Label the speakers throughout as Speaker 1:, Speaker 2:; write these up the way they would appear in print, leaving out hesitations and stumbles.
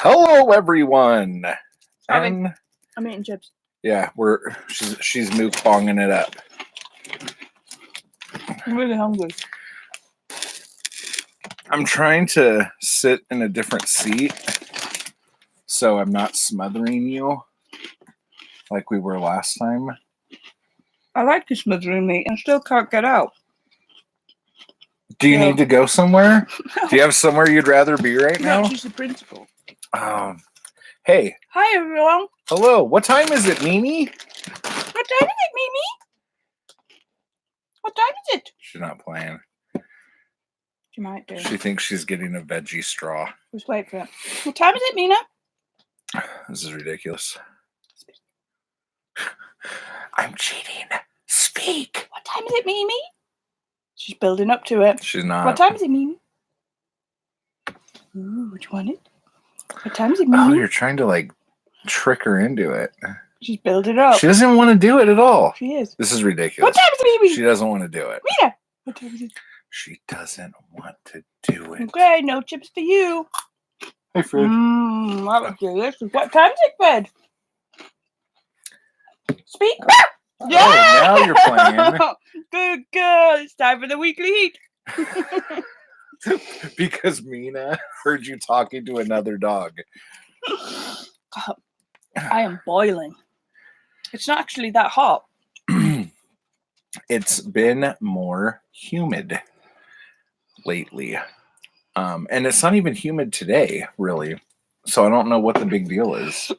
Speaker 1: Hello, everyone.
Speaker 2: I'm eating chips.
Speaker 1: Yeah, she's mukbanging it up.
Speaker 2: I'm really hungry.
Speaker 1: I'm trying to sit in a different seat so I'm not smothering you like we were last time.
Speaker 2: I like you smothering me and still can't get out.
Speaker 1: Do you need to go somewhere?
Speaker 2: No.
Speaker 1: Do you have somewhere you'd rather be right now?
Speaker 2: No, she's the principal.
Speaker 1: Hey.
Speaker 2: Hi, everyone.
Speaker 1: Hello. What time is it, Mimi?
Speaker 2: What time is it, Mimi? What time is it?
Speaker 1: She's not playing.
Speaker 2: She might do.
Speaker 1: She thinks she's getting a veggie straw.
Speaker 2: Just wait for it. What time is it, Mina?
Speaker 1: This is ridiculous. I'm cheating. Speak.
Speaker 2: What time is it, Mimi? She's building up to it.
Speaker 1: She's not.
Speaker 2: What time is it, Mimi? Ooh, do you want it? What time is it, Mimi?
Speaker 1: Oh, you're trying to trick her into it.
Speaker 2: She's building up.
Speaker 1: She doesn't want to do it at all.
Speaker 2: She is.
Speaker 1: This is ridiculous.
Speaker 2: What time is it, Mimi?
Speaker 1: She doesn't want to do it.
Speaker 2: Mina, what time is it?
Speaker 1: She doesn't want to do it.
Speaker 2: Okay, no chips for you.
Speaker 1: Hey, Fred.
Speaker 2: That was delicious. What time is it, Fred? Speak.
Speaker 1: Oh, now you're playing.
Speaker 2: Good girl. It's time for the weekly heat.
Speaker 1: Because Mina heard you talking to another dog.
Speaker 2: I am boiling. It's not actually that hot.
Speaker 1: It's been more humid lately. And it's not even humid today, really. So I don't know what the big deal is.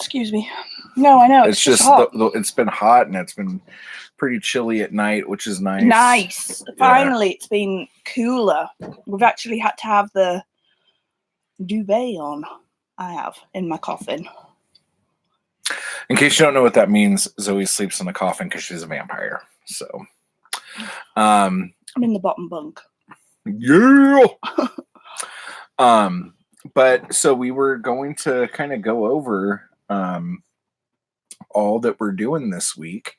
Speaker 2: Excuse me. No, I know.
Speaker 1: It's just
Speaker 2: hot.
Speaker 1: It's been hot and it's been pretty chilly at night, which is nice.
Speaker 2: Nice.
Speaker 1: Yeah.
Speaker 2: Finally, it's been cooler. We've actually had to have the duvet on. I have in my coffin.
Speaker 1: In case you don't know what that means, Zoe sleeps in a coffin because she's a vampire. So,
Speaker 2: I'm in the bottom bunk.
Speaker 1: Yeah. But so we were going to kind of go over all that we're doing this week,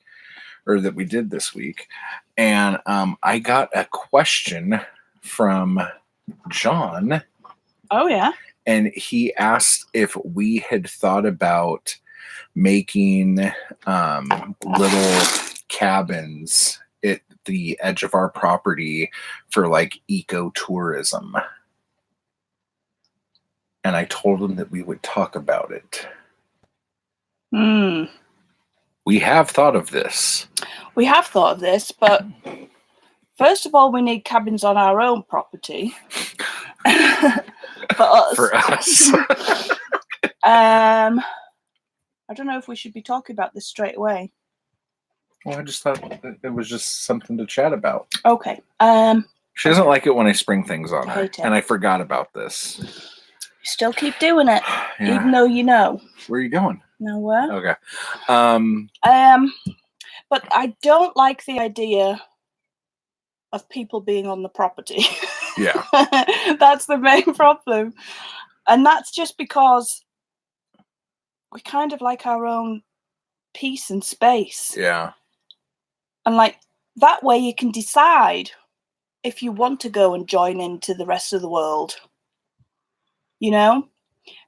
Speaker 1: or that we did this week, and I got a question from John.
Speaker 2: Oh yeah.
Speaker 1: And he asked if we had thought about making little cabins at the edge of our property for ecotourism. And I told him that we would talk about it. We have thought of this.
Speaker 2: We have thought of this, but first of all, we need cabins on our own property. For us. I don't know if we should be talking about this straight away.
Speaker 1: Well, I just thought it was just something to chat about.
Speaker 2: Okay.
Speaker 1: She doesn't like it when I spring things on her,
Speaker 2: hate it.
Speaker 1: and I forgot about this.
Speaker 2: You still keep doing it,
Speaker 1: Yeah.
Speaker 2: even though you know.
Speaker 1: Where are you going?
Speaker 2: Nowhere.
Speaker 1: Okay.
Speaker 2: But I don't like the idea of people being on the property.
Speaker 1: Yeah.
Speaker 2: That's the main problem. And that's just because we kind of like our own peace and space.
Speaker 1: Yeah.
Speaker 2: And that way you can decide if you want to go and join into the rest of the world. You know?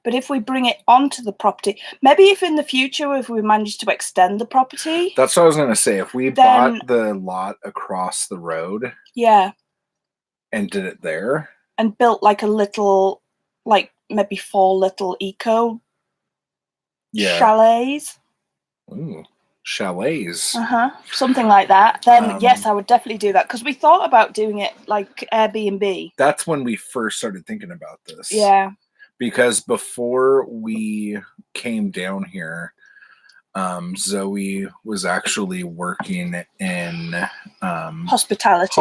Speaker 2: But if we bring it onto the property, maybe if in the future, if we manage to extend the property.
Speaker 1: That's what I was going to say. If we bought the lot across the road.
Speaker 2: Yeah.
Speaker 1: And did it there.
Speaker 2: And built a little, maybe 4 little eco chalets.
Speaker 1: Ooh, chalets.
Speaker 2: Something like that. Then, yes, I would definitely do that. Because we thought about doing it like Airbnb.
Speaker 1: That's when we first started thinking about this.
Speaker 2: Yeah.
Speaker 1: Because before we came down here, Zoe was actually working in hospitality.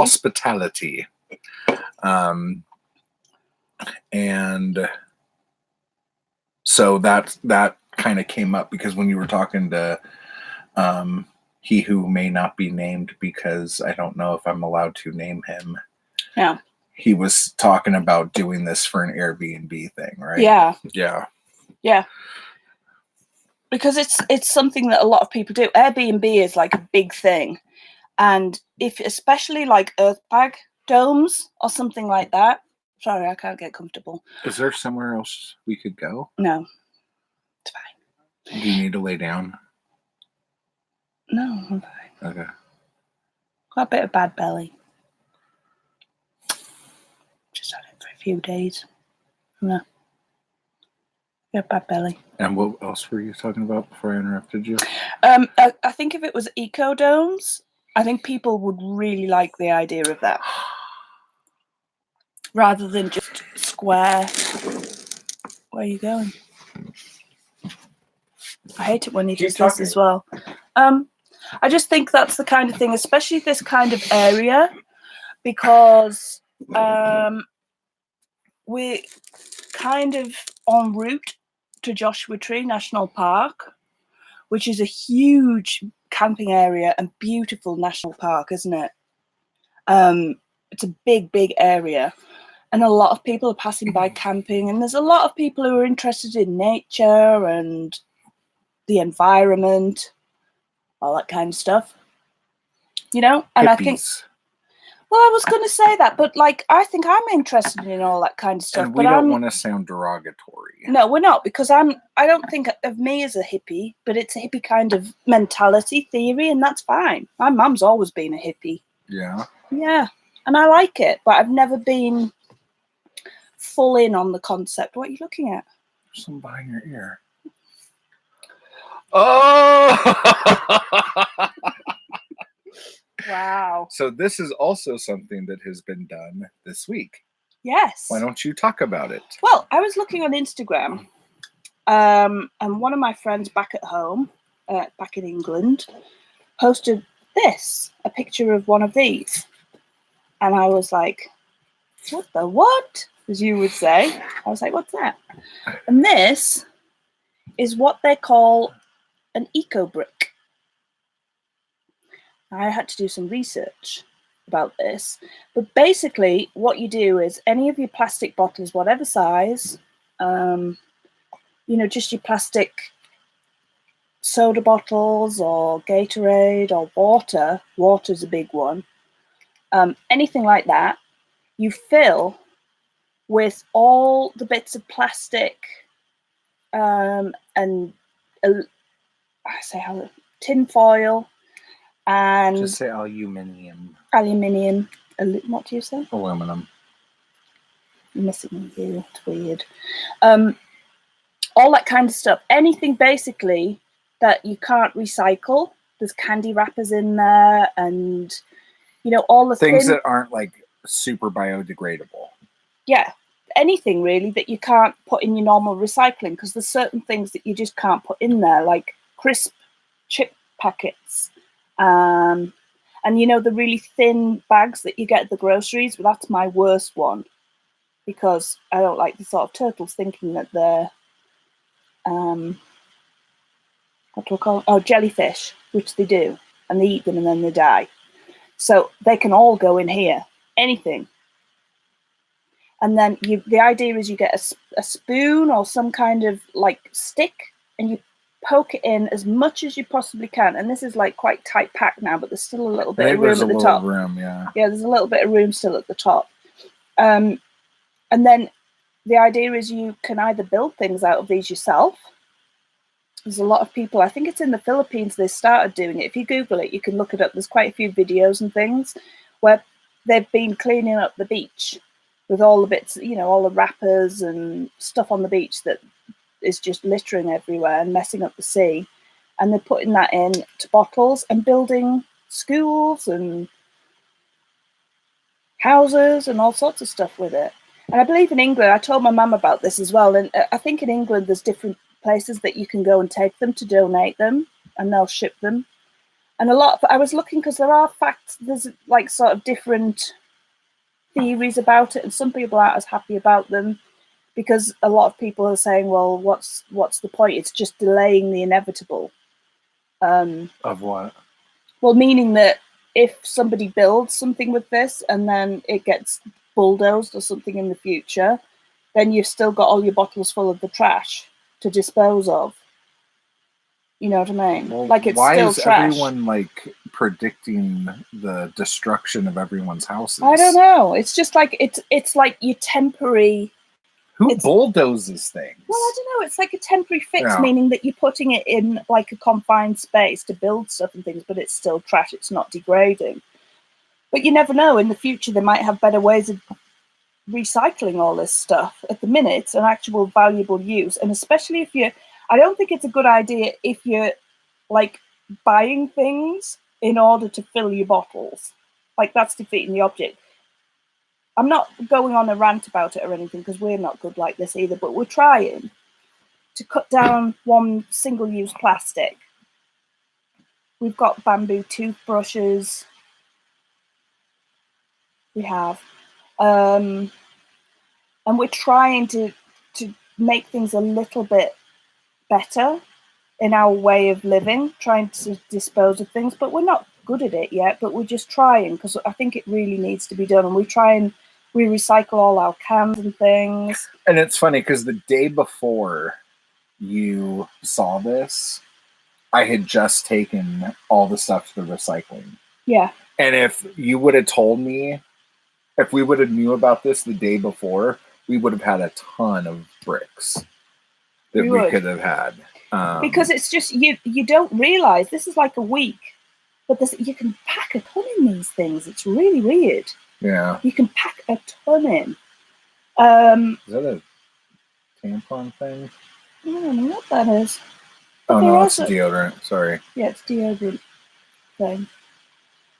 Speaker 1: And so that kind of came up because when you were talking to he who may not be named, because I don't know if I'm allowed to name him.
Speaker 2: Yeah.
Speaker 1: He was talking about doing this for an Airbnb thing, right?
Speaker 2: Yeah.
Speaker 1: Yeah.
Speaker 2: Yeah. Because it's something that a lot of people do. Airbnb is a big thing. And if especially Earth bag domes or something like that, Sorry, I can't get comfortable.
Speaker 1: Is there somewhere else we could go?
Speaker 2: No, it's fine.
Speaker 1: Do you need to lay down?
Speaker 2: No, I'm fine.
Speaker 1: Okay.
Speaker 2: Got a bit of bad belly. Just had it for a few days. No. Got bad belly.
Speaker 1: And what else were you talking about before I interrupted you?
Speaker 2: I think if it was ecodomes, I think people would really like the idea of that. Rather than just square. Where are you going? I hate it when he does this as well. I just think that's the kind of thing, especially this kind of area, because we're kind of en route to Joshua Tree National Park, which is a huge camping area and beautiful national park, isn't it? It's a big, big area. And a lot of people are passing by camping, and there's a lot of people who are interested in nature and the environment, all that kind of stuff. You know? And
Speaker 1: Hippies.
Speaker 2: I think, well, I was going to say that, but like, I think I'm interested in all that kind of stuff.
Speaker 1: And we
Speaker 2: but
Speaker 1: don't want to sound derogatory.
Speaker 2: No, we're not, because I don't think of me as a hippie, but it's a hippie kind of mentality theory, and that's fine. My mum's always been a hippie.
Speaker 1: Yeah.
Speaker 2: Yeah. And I like it, but I've never been full in on the concept. What are you looking at?
Speaker 1: Some behind your ear. Oh!
Speaker 2: Wow.
Speaker 1: So this is also something that has been done this week.
Speaker 2: Yes.
Speaker 1: Why don't you talk about it?
Speaker 2: Well, I was looking on Instagram, and one of my friends back at home, back in England, posted this, a picture of one of these. And I was like, what the what? As you would say. I was like, what's that? And this is what they call an eco brick. I had to do some research about this, but basically what you do is any of your plastic bottles, whatever size, just your plastic soda bottles or Gatorade or water's a big one, anything like that, you fill with all the bits of plastic and tin foil and
Speaker 1: Just say aluminium.
Speaker 2: Aluminium. What do you say?
Speaker 1: Aluminum.
Speaker 2: I'm missing you. It's weird. All that kind of stuff. Anything basically that you can't recycle. There's candy wrappers in there, and all the
Speaker 1: things that aren't like super biodegradable.
Speaker 2: Yeah, anything really that you can't put in your normal recycling, because there's certain things that you just can't put in there, like crisp chip packets. And the really thin bags that you get at the groceries, well, that's my worst one, because I don't like the sort of turtles thinking that they're what do I call them? Oh, jellyfish, which they do, and they eat them and then they die. So they can all go in here, anything. And then the idea is you get a spoon or some kind of like stick, and you poke it in as much as you possibly can. And this is like quite tight packed now, but there's still a little bit of room at the top. Yeah, there's a little bit of room still at the top. And then the idea is you can either build things out of these yourself. There's a lot of people, I think it's in the Philippines, they started doing it. If you Google it, you can look it up. There's quite a few videos and things where they've been cleaning up the beach with all the bits, all the wrappers and stuff on the beach that is just littering everywhere and messing up the sea. And they're putting that in to bottles and building schools and houses and all sorts of stuff with it. And I believe in England, I told my mum about this as well. And I think in England, there's different places that you can go and take them to donate them, and they'll ship them. And I was looking, because there are facts, there's like sort of different theories about it, and some people aren't as happy about them, because a lot of people are saying, well, what's the point? It's just delaying the inevitable.
Speaker 1: Of what?
Speaker 2: Well, meaning that if somebody builds something with this and then it gets bulldozed or something in the future, then you've still got all your bottles full of the trash to dispose of. You know what I mean?
Speaker 1: Well,
Speaker 2: Like, it's
Speaker 1: why
Speaker 2: still
Speaker 1: is
Speaker 2: trash.
Speaker 1: everyone like predicting the destruction of everyone's houses?
Speaker 2: I don't know. It's just like it's like your temporary.
Speaker 1: Who
Speaker 2: It's-
Speaker 1: bulldozes things?
Speaker 2: Well, I don't know. It's like a temporary fix,
Speaker 1: Yeah.
Speaker 2: meaning that you're putting it in like a confined space to build stuff and things, but it's still trash. It's not degrading. But you never know. In the future, they might have better ways of recycling all this stuff. At the minute, it's an actual valuable use, and especially if you're. I don't think it's a good idea if you're like buying things in order to fill your bottles. Like, that's defeating the object. I'm not going on a rant about it or anything because we're not good like this either, but we're trying to cut down one single-use plastic. We've got bamboo toothbrushes. We have. And we're trying to make things a little bit better in our way of living, trying to dispose of things, but we're not good at it yet, but we're just trying because I think it really needs to be done. And we recycle all our cans and things.
Speaker 1: And it's funny because the day before you saw this, I had just taken all the stuff to the recycling.
Speaker 2: Yeah.
Speaker 1: And if you would have told me, if we would have knew about this the day before, we would have had a ton of bricks that we could have had.
Speaker 2: Because it's just, you don't realize this is like a week, but you can pack a ton in these things. It's really weird.
Speaker 1: Yeah.
Speaker 2: You can pack a ton in.
Speaker 1: Is that a tampon thing?
Speaker 2: I don't know what that is.
Speaker 1: Oh, no, it's deodorant. Sorry.
Speaker 2: Yeah, it's deodorant thing.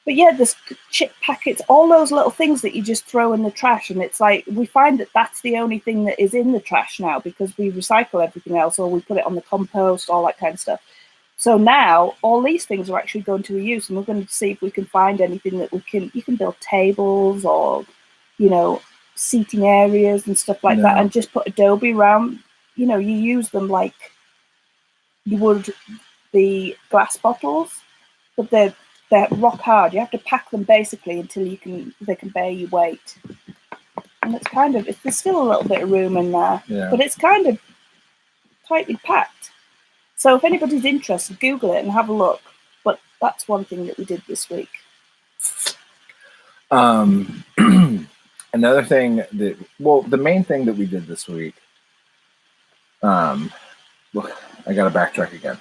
Speaker 2: But yeah, there's chip packets, all those little things that you just throw in the trash. And it's like, we find that that's the only thing that is in the trash now because we recycle everything else or we put it on the compost, all that kind of stuff. So now all these things are actually going to reuse, and we're going to see if we can find anything that you can build tables or, seating areas and stuff like that, and just put adobe around. You use them like you would the glass bottles, but they're rock hard. You have to pack them basically until they can bear your weight. And it's there's still a little bit of room in there, but it's kind of tightly packed. So if anybody's interested, Google it and have a look. But that's one thing that we did this week.
Speaker 1: Another thing the main thing that we did this week, I got to backtrack again.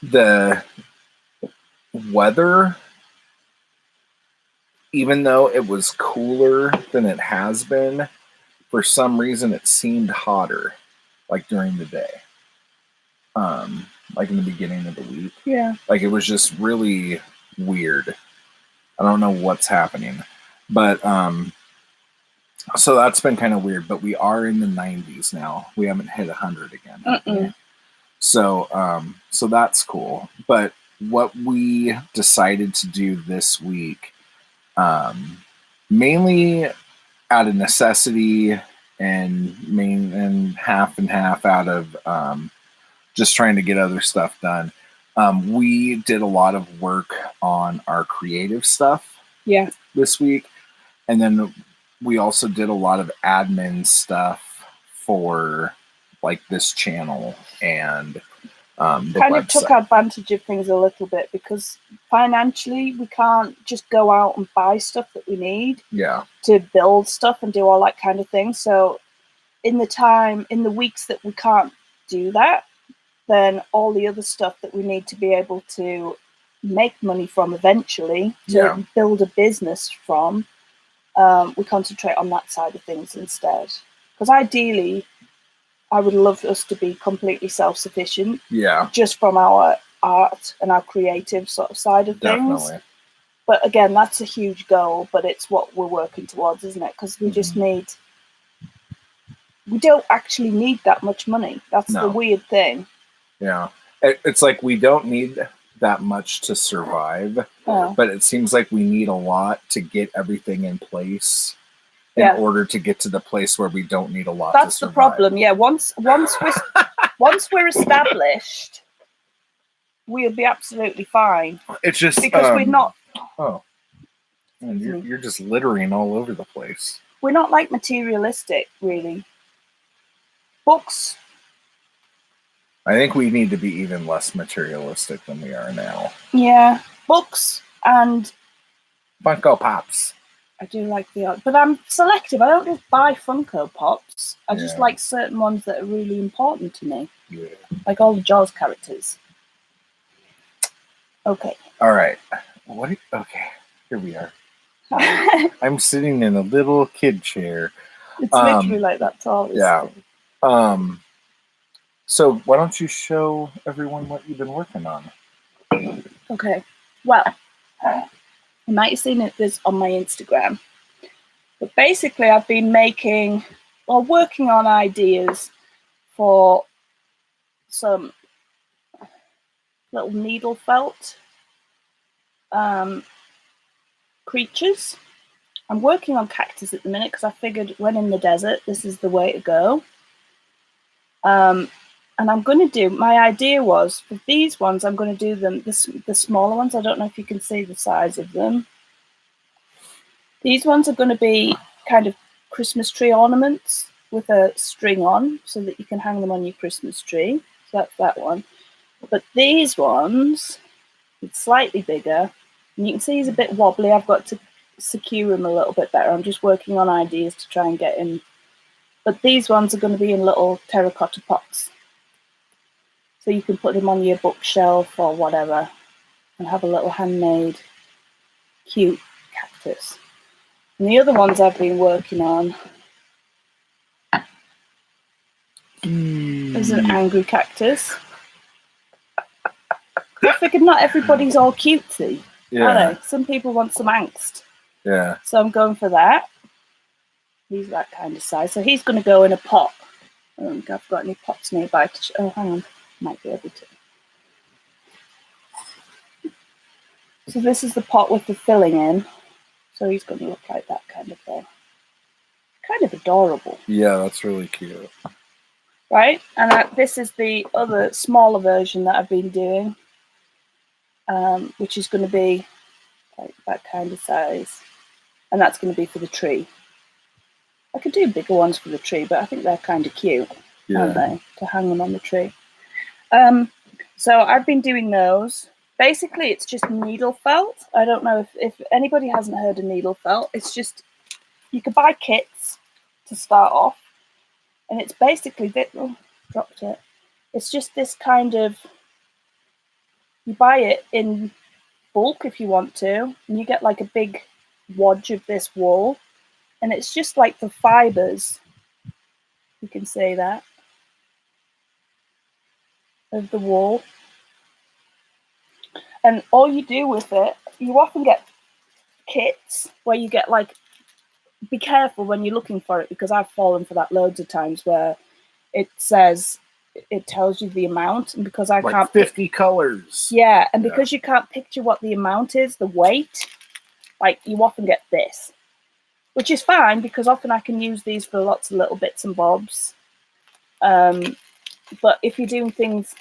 Speaker 1: The weather, even though it was cooler than it has been, for some reason it seemed hotter, like during the day. Like in the beginning of the week.
Speaker 2: Yeah.
Speaker 1: Like it was just really weird. I don't know what's happening. But so that's been kind of weird, but we are in the 90s now. We haven't hit 100 again. So so that's cool. But what we decided to do this week, mainly out of necessity and half out of just trying to get other stuff done. We did a lot of work on our creative stuff this week. And then we also did a lot of admin stuff for like this channel and the
Speaker 2: kind
Speaker 1: website.
Speaker 2: of took advantage of things a little bit because financially we can't just go out and buy stuff that we need to build stuff and do all that kind of thing. So in the weeks that we can't do that, then all the other stuff that we need to be able to make money from eventually, to build a business from, we concentrate on that side of things instead. Because ideally, I would love us to be completely self-sufficient, just from our art and our creative sort of side of things. But again, that's a huge goal, but it's what we're working towards, isn't it? Because we just we don't actually need that much money. That's the weird thing.
Speaker 1: Yeah. It's like we don't need that much to survive, but it seems like we need a lot to get everything in place in order to get to the place where we don't need a lot to survive. That's the
Speaker 2: problem, Once we're established, we'll be absolutely fine.
Speaker 1: It's just
Speaker 2: because we're not...
Speaker 1: Oh. Man, you're just littering all over the place.
Speaker 2: We're not like materialistic, really. Books...
Speaker 1: I think we need to be even less materialistic than we are now.
Speaker 2: Yeah, books, and
Speaker 1: Funko Pops.
Speaker 2: I do like the art, but I'm selective. I don't just buy Funko Pops. I just
Speaker 1: Yeah.
Speaker 2: like certain ones that are really important to me,
Speaker 1: Yeah.
Speaker 2: like all the Jaws characters. Okay.
Speaker 1: All right. Okay. Here we are. I'm sitting in a little kid chair.
Speaker 2: It's literally like that tall.
Speaker 1: Yeah. So why don't you show everyone what you've been working on?
Speaker 2: Okay. Well, you might have seen this on my Instagram. But basically, I've been working on ideas for some little needle felt creatures. I'm working on cactus at the minute because I figured when in the desert, this is the way to go. And I'm going to do, my idea was for these ones, I'm going to do them, the smaller ones. I don't know if you can see the size of them. These ones are going to be kind of Christmas tree ornaments with a string on so that you can hang them on your Christmas tree. So that's that one. But these ones, it's slightly bigger. And you can see he's a bit wobbly. I've got to secure him a little bit better. I'm just working on ideas to try and get him. But these ones are going to be in little terracotta pots. So you can put them on your bookshelf or whatever and have a little handmade cute cactus. And the other ones I've been working on is an angry cactus. I figured not everybody's all cutesy, are they? Some people want some angst.
Speaker 1: Yeah.
Speaker 2: So I'm going for that. He's that kind of size. So he's going to go in a pot. I don't think I've got any pots nearby. Oh, hang on. Might be able to. So this is the pot with the filling in. So he's going to look like that kind of thing. Kind of adorable.
Speaker 1: Yeah, that's really cute.
Speaker 2: Right? And this is the other smaller version that I've been doing, which is going to be like that kind of size. And that's going to be for the tree. I could do bigger ones for the tree, but I think they're kind of cute, aren't they? To hang them on the tree. So I've been doing those. Basically, it's just needle felt. I don't know if anybody hasn't heard of needle felt. It's just, you could buy kits to start off. And it's basically, dropped it. It's just this kind of, you buy it in bulk if you want to, and you get like a big wodge of this wool. And it's just like the fibers, you can say that, of the wool. And all you do with it, you often get kits where you get like, be careful when you're looking for it, because I've fallen for that loads of times where it says, it tells you the amount, and because I
Speaker 1: like
Speaker 2: can't
Speaker 1: 50 colors.
Speaker 2: Yeah, and because you can't picture what the amount is, the weight, like you often get this, which is fine because often I can use these for lots of little bits and bobs. But if you're doing things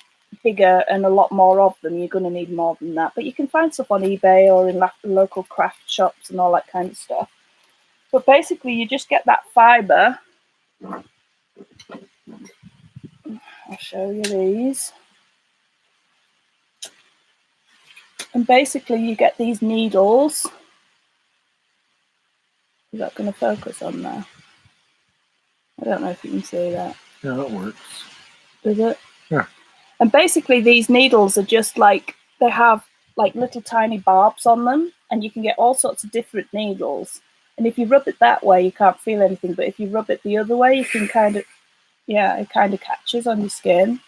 Speaker 2: bigger and a lot more of them, you're going to need more than that. But you can find stuff on eBay or in local craft shops and all that kind of stuff. But basically, you just get that fiber. I'll show you these. And basically, you get these needles. Is that going to focus on there? I don't know if you can see that.
Speaker 1: Yeah, that works.
Speaker 2: Does it?
Speaker 1: Yeah.
Speaker 2: And basically, these needles are just like, they have like little tiny barbs on them, and you can get all sorts of different needles. And if you rub it that way, you can't feel anything. But if you rub it the other way, you can kind of, it kind of catches on your skin.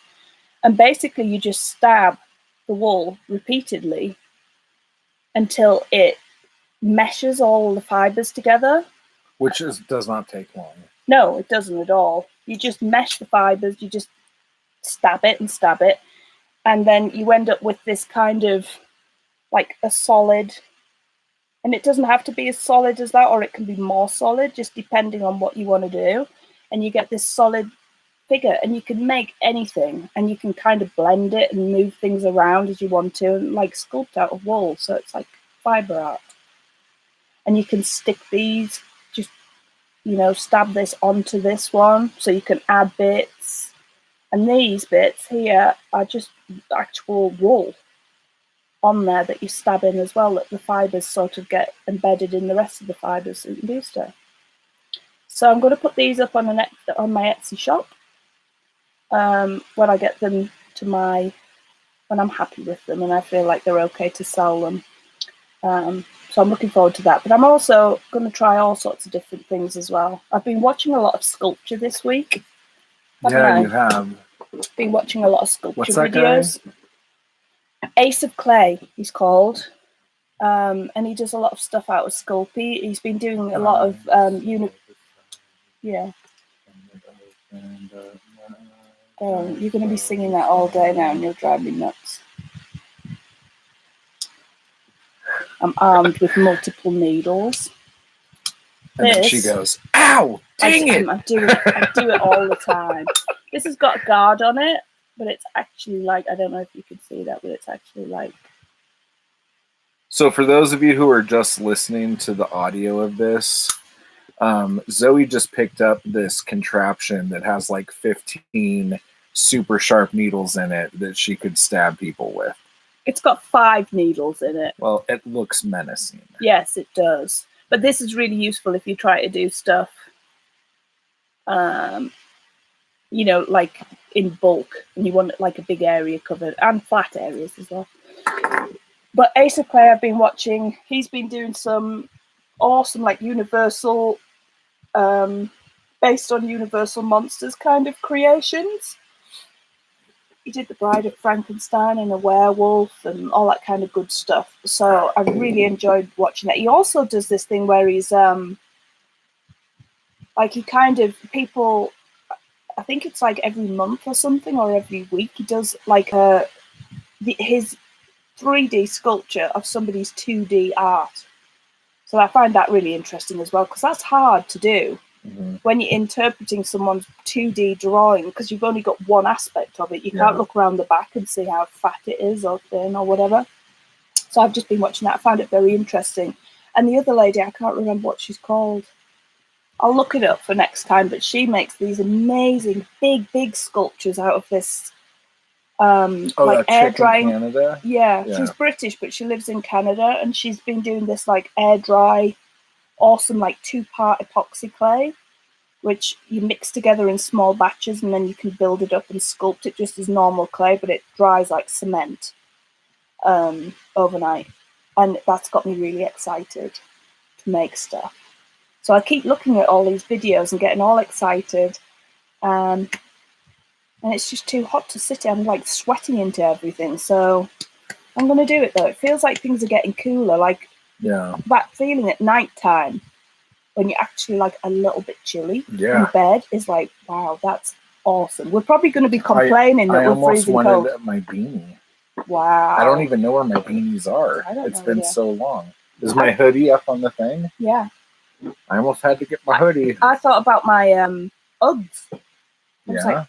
Speaker 2: And basically, you just stab the wool repeatedly until it meshes all the fibers together.
Speaker 1: Which does not take long.
Speaker 2: No, it doesn't at all. You just mesh the fibers, you just stab it, and then you end up with this kind of like a solid, and it doesn't have to be as solid as that, or it can be more solid, just depending on what you want to do. And you get this solid figure, and you can make anything, and you can kind of blend it and move things around as you want to, and like sculpt out of wool. So it's like fiber art. And you can stick these, just, stab this onto this one, so you can add bits. And these bits here are just actual wool on there that you stab in as well, that the fibres sort of get embedded in the rest of the fibres so you can do stuff. So I'm going to put these up on my Etsy shop when I get them to when I'm happy with them and I feel like they're okay to sell them. So I'm looking forward to that. But I'm also going to try all sorts of different things as well. I've been watching a lot of sculpture this week.
Speaker 1: Yeah, you have.
Speaker 2: Been watching a lot of sculpture
Speaker 1: What's that
Speaker 2: videos.
Speaker 1: Guy?
Speaker 2: Ace of Clay, he's called. And he does a lot of stuff out of Sculpey. He's been doing a lot of yeah. Oh, you're going to be singing that all day now and you'll drive me nuts. I'm armed with multiple needles.
Speaker 1: And then she goes, ow, dang it!
Speaker 2: I do it all the time. This has got a guard on it, but it's actually like, I don't know if you can see that, but it's actually like...
Speaker 1: So for those of you who are just listening to the audio of this, Zoe just picked up this contraption that has like 15 super sharp needles in it that she could stab people with.
Speaker 2: It's got 5 needles in it.
Speaker 1: Well, it looks menacing.
Speaker 2: Yes, it does. But this is really useful if you try to do stuff, you know, like in bulk, and you want like a big area covered, and flat areas as well. But Ace of Clay, I've been watching. He's been doing some awesome, like Universal, based on Universal monsters kind of creations. He did The Bride of Frankenstein and a werewolf and all that kind of good stuff. So I really enjoyed watching that. He also does this thing where he's like he kind of people. I think it's like every month or something, or every week. He does like his 3D sculpture of somebody's 2D art. So I find that really interesting as well, because that's hard to do. Mm-hmm. When you're interpreting someone's 2D drawing, because you've only got one aspect of it. You can't look around the back and see how fat it is or thin or whatever. So I've just been watching that. I found it very interesting. And the other lady, I can't remember what she's called. I'll look it up for next time, but she makes these amazing big sculptures out of this like air drying.
Speaker 1: Canada?
Speaker 2: Yeah, she's British, but she lives in Canada, and she's been doing this like air dry, awesome like 2-part epoxy clay, which you mix together in small batches, and then you can build it up and sculpt it just as normal clay, but it dries like cement overnight, and that's got me really excited to make stuff. So I keep looking at all these videos and getting all excited, and it's just too hot to sit here. I'm like sweating into everything, so I'm going to do it though. It feels like things are getting cooler, like that feeling at night time when you're actually like a little bit chilly in bed is like, wow, that's awesome. We're probably going to be complaining that we're freezing cold. I almost wanted
Speaker 1: my beanie.
Speaker 2: Wow.
Speaker 1: I don't even know where my beanies are. It's been so long. Is my hoodie up on the thing?
Speaker 2: Yeah.
Speaker 1: I almost had to get my hoodie.
Speaker 2: I thought about my Uggs. I was like, where are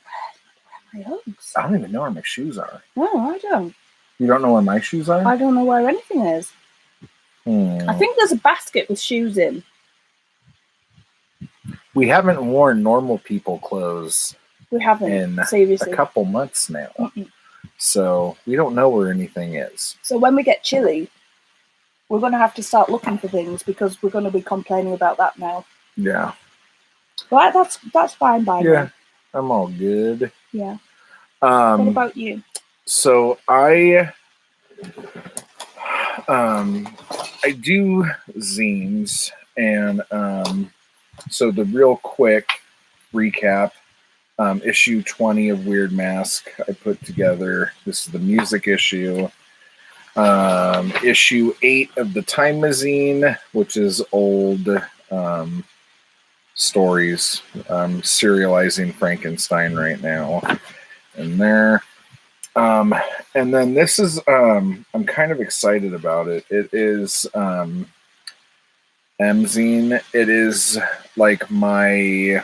Speaker 2: my Uggs?
Speaker 1: I don't even know where my shoes are.
Speaker 2: No, I don't.
Speaker 1: You don't know where my shoes are?
Speaker 2: I don't know where anything is. I think there's a basket with shoes in.
Speaker 1: We haven't worn normal people clothes.
Speaker 2: We haven't,
Speaker 1: in
Speaker 2: seriously.
Speaker 1: A couple months now. So we don't know where anything is.
Speaker 2: So when we get chilly, we're going to have to start looking for things, because we're going to be complaining about that now.
Speaker 1: Yeah.
Speaker 2: Right, that's fine by me.
Speaker 1: Yeah, I'm all good.
Speaker 2: Yeah. What about you?
Speaker 1: So I do zines, and so the real quick recap, issue 20 of Weird Mask I put together. This is the music issue. Issue 8 of the Time Magazine, which is old stories. Serializing Frankenstein right now in there. And then this is, I'm kind of excited about it. It is M-zine. It is like my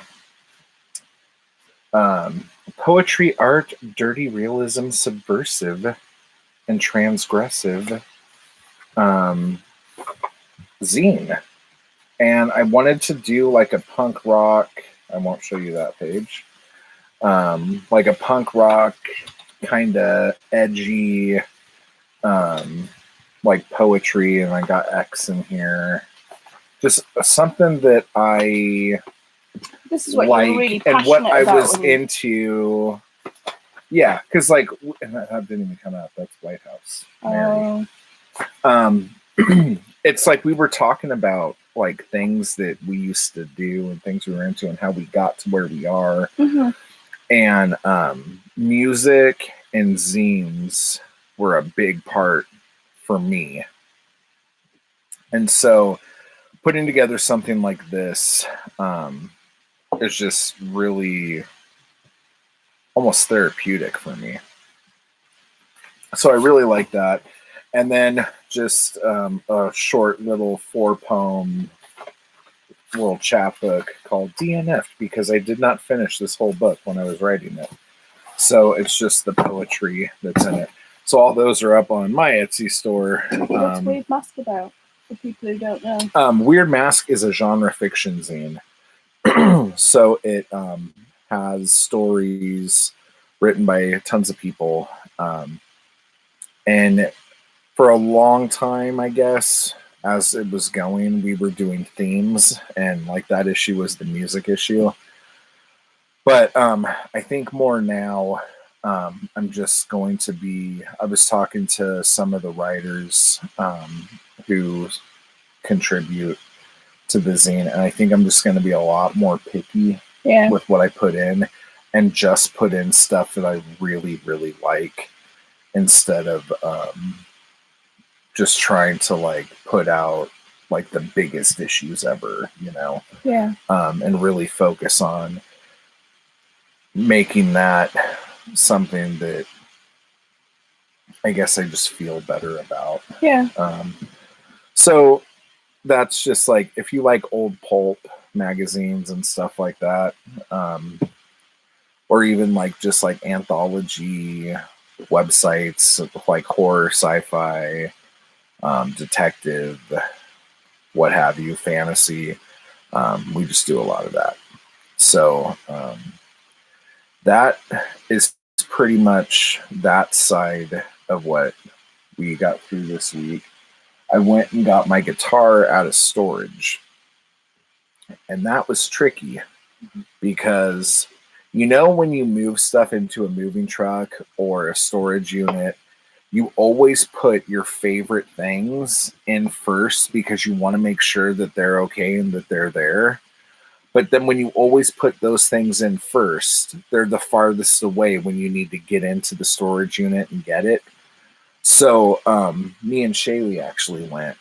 Speaker 1: poetry, art, dirty realism, subversive, and transgressive zine. And I wanted to do like a punk rock, I won't show you that page, like a punk rock kind of edgy, like poetry, and I got X in here. Just something that I
Speaker 2: This is what
Speaker 1: like,
Speaker 2: you're really
Speaker 1: and what
Speaker 2: passionate
Speaker 1: I
Speaker 2: about
Speaker 1: was
Speaker 2: when you-
Speaker 1: into. Yeah, because like, and that didn't even come out. That's White House. Mary. It's like we were talking about like things that we used to do and things we were into and how we got to where we are.
Speaker 2: Mhm.
Speaker 1: And music and zines were a big part for me. And so putting together something like this is just really almost therapeutic for me. So I really like that. And then just a short little 4-poem little chapbook called DNF, because I did not finish this whole book when I was writing it. So it's just the poetry that's in it. So all those are up on my Etsy store.
Speaker 2: What's Weird Mask about, for people who don't know?
Speaker 1: Weird Mask is a genre fiction zine. So it has stories written by tons of people. And for a long time, I guess, as it was going, we were doing themes, and like that issue was the music issue. But I think more now, I'm just going to be. I was talking to some of the writers who contribute to the zine, and I think I'm just going to be a lot more picky with what I put in, and just put in stuff that I really, really like, instead of just trying to like put out like the biggest issues ever, you know?
Speaker 2: Yeah.
Speaker 1: And really focus on making that something that I guess I just feel better about.
Speaker 2: Yeah.
Speaker 1: So that's just like, if you like old pulp magazines and stuff like that, or even like just like anthology websites, like horror, sci-fi, detective, what have you, fantasy, we just do a lot of that. So that is pretty much that side of what we got through this week. I went and got my guitar out of storage, and that was tricky because, you know, when you move stuff into a moving truck or a storage unit, you always put your favorite things in first because you want to make sure that they're okay and that they're there. But then when you always put those things in first, they're the farthest away when you need to get into the storage unit and get it. So me and Shaylee actually went,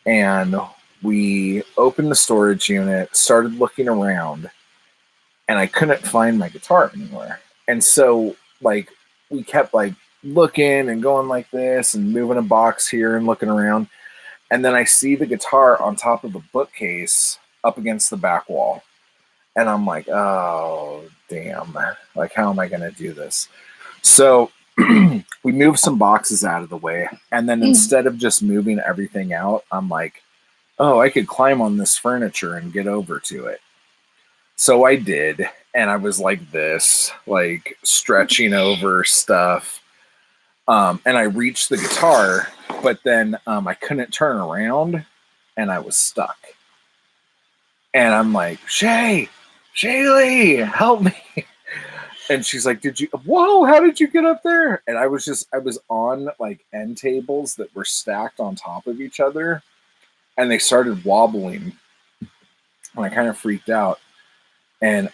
Speaker 1: and we opened the storage unit, started looking around, and I couldn't find my guitar anywhere. And so like we kept like looking and going like this and moving a box here and looking around. And then I see the guitar on top of a bookcase up against the back wall. And I'm like, oh, damn. Like, how am I going to do this? So we moved some boxes out of the way. And then instead of just moving everything out, I'm like, oh, I could climb on this furniture and get over to it. So I did. And I was like this, like stretching over stuff. And I reached the guitar, but then I couldn't turn around and I was stuck. And I'm like, Shaylee, help me. And she's like, how did you get up there? And I was on like end tables that were stacked on top of each other, and they started wobbling. And I kind of freaked out. And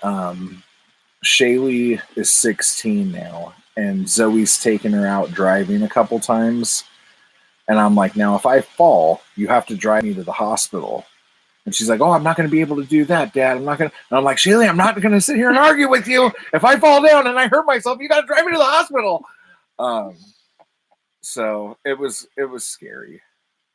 Speaker 1: Shaylee is 16 now, and Zoe's taken her out driving a couple times. And I'm like, now if I fall, you have to drive me to the hospital. And she's like, oh, I'm not going to be able to do that, Dad. I'm not going to. And I'm like, Shaylee, I'm not going to sit here and argue with you. If I fall down and I hurt myself, you got to drive me to the hospital. So it was scary.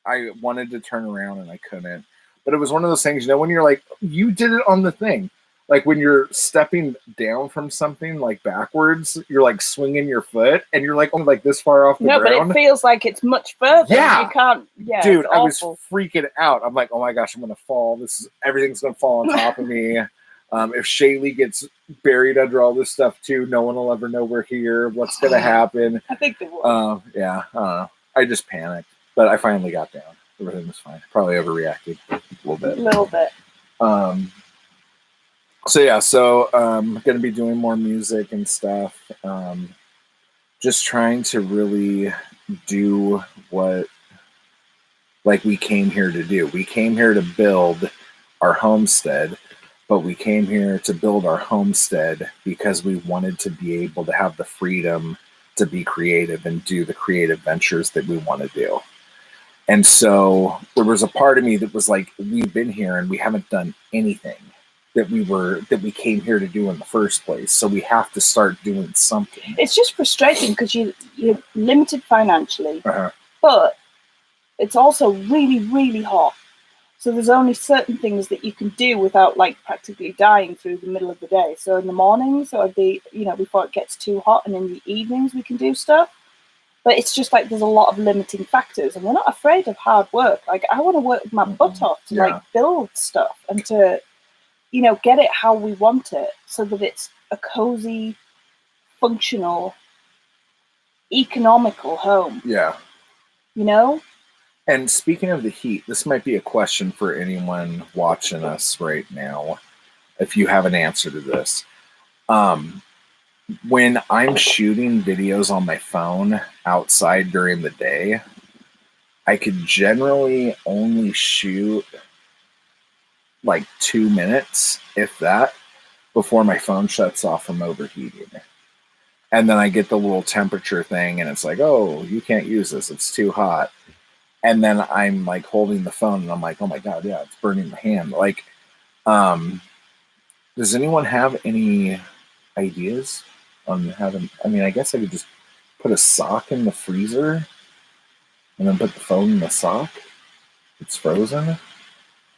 Speaker 1: I wanted to turn around and I couldn't. But it was one of those things, you know, when you're like, you did it on the thing. Like when you're stepping down from something like backwards, you're like swinging your foot and you're like only like this far off the ground.
Speaker 2: No, but it feels like it's much further.
Speaker 1: Yeah.
Speaker 2: You can't, yeah.
Speaker 1: Dude, I was freaking out. I'm like, oh my gosh, I'm going to fall. Everything's going to fall on top of me. If Shaylee gets buried under all this stuff too, no one will ever know we're here. What's going to happen?
Speaker 2: I think they will.
Speaker 1: Yeah, I don't know. I just panicked, but I finally got down. Everything was fine. Probably overreacted a little bit.
Speaker 2: A little bit.
Speaker 1: So going to be doing more music and stuff. Just trying to really do what like we came here to do. We came here to build our homestead, but we came here to build our homestead because we wanted to be able to have the freedom to be creative and do the creative ventures that we want to do. And so there was a part of me that was like, we've been here and we haven't done anything that we came here to do in the first place. So we have to start doing something.
Speaker 2: It's just frustrating because you're limited financially, but it's also really, really hot. So there's only certain things that you can do without like practically dying through the middle of the day. So in the mornings or before it gets too hot, and in the evenings we can do stuff. But it's just like there's a lot of limiting factors, and we're not afraid of hard work. Like I want to work my butt off to like build stuff and to, get it how we want it so that it's a cozy, functional, economical home.
Speaker 1: Yeah. And speaking of the heat, this might be a question for anyone watching us right now, if you have an answer to this. When I'm shooting videos on my phone outside during the day, I could generally only shoot like 2 minutes, if that, before my phone shuts off from overheating. And then I get the little temperature thing and it's like, oh, you can't use this, it's too hot. And then I'm like holding the phone and I'm like, oh my God, yeah, it's burning my hand. Like, does anyone have any ideas on having, I guess I could just put a sock in the freezer and then put the phone in the sock. It's frozen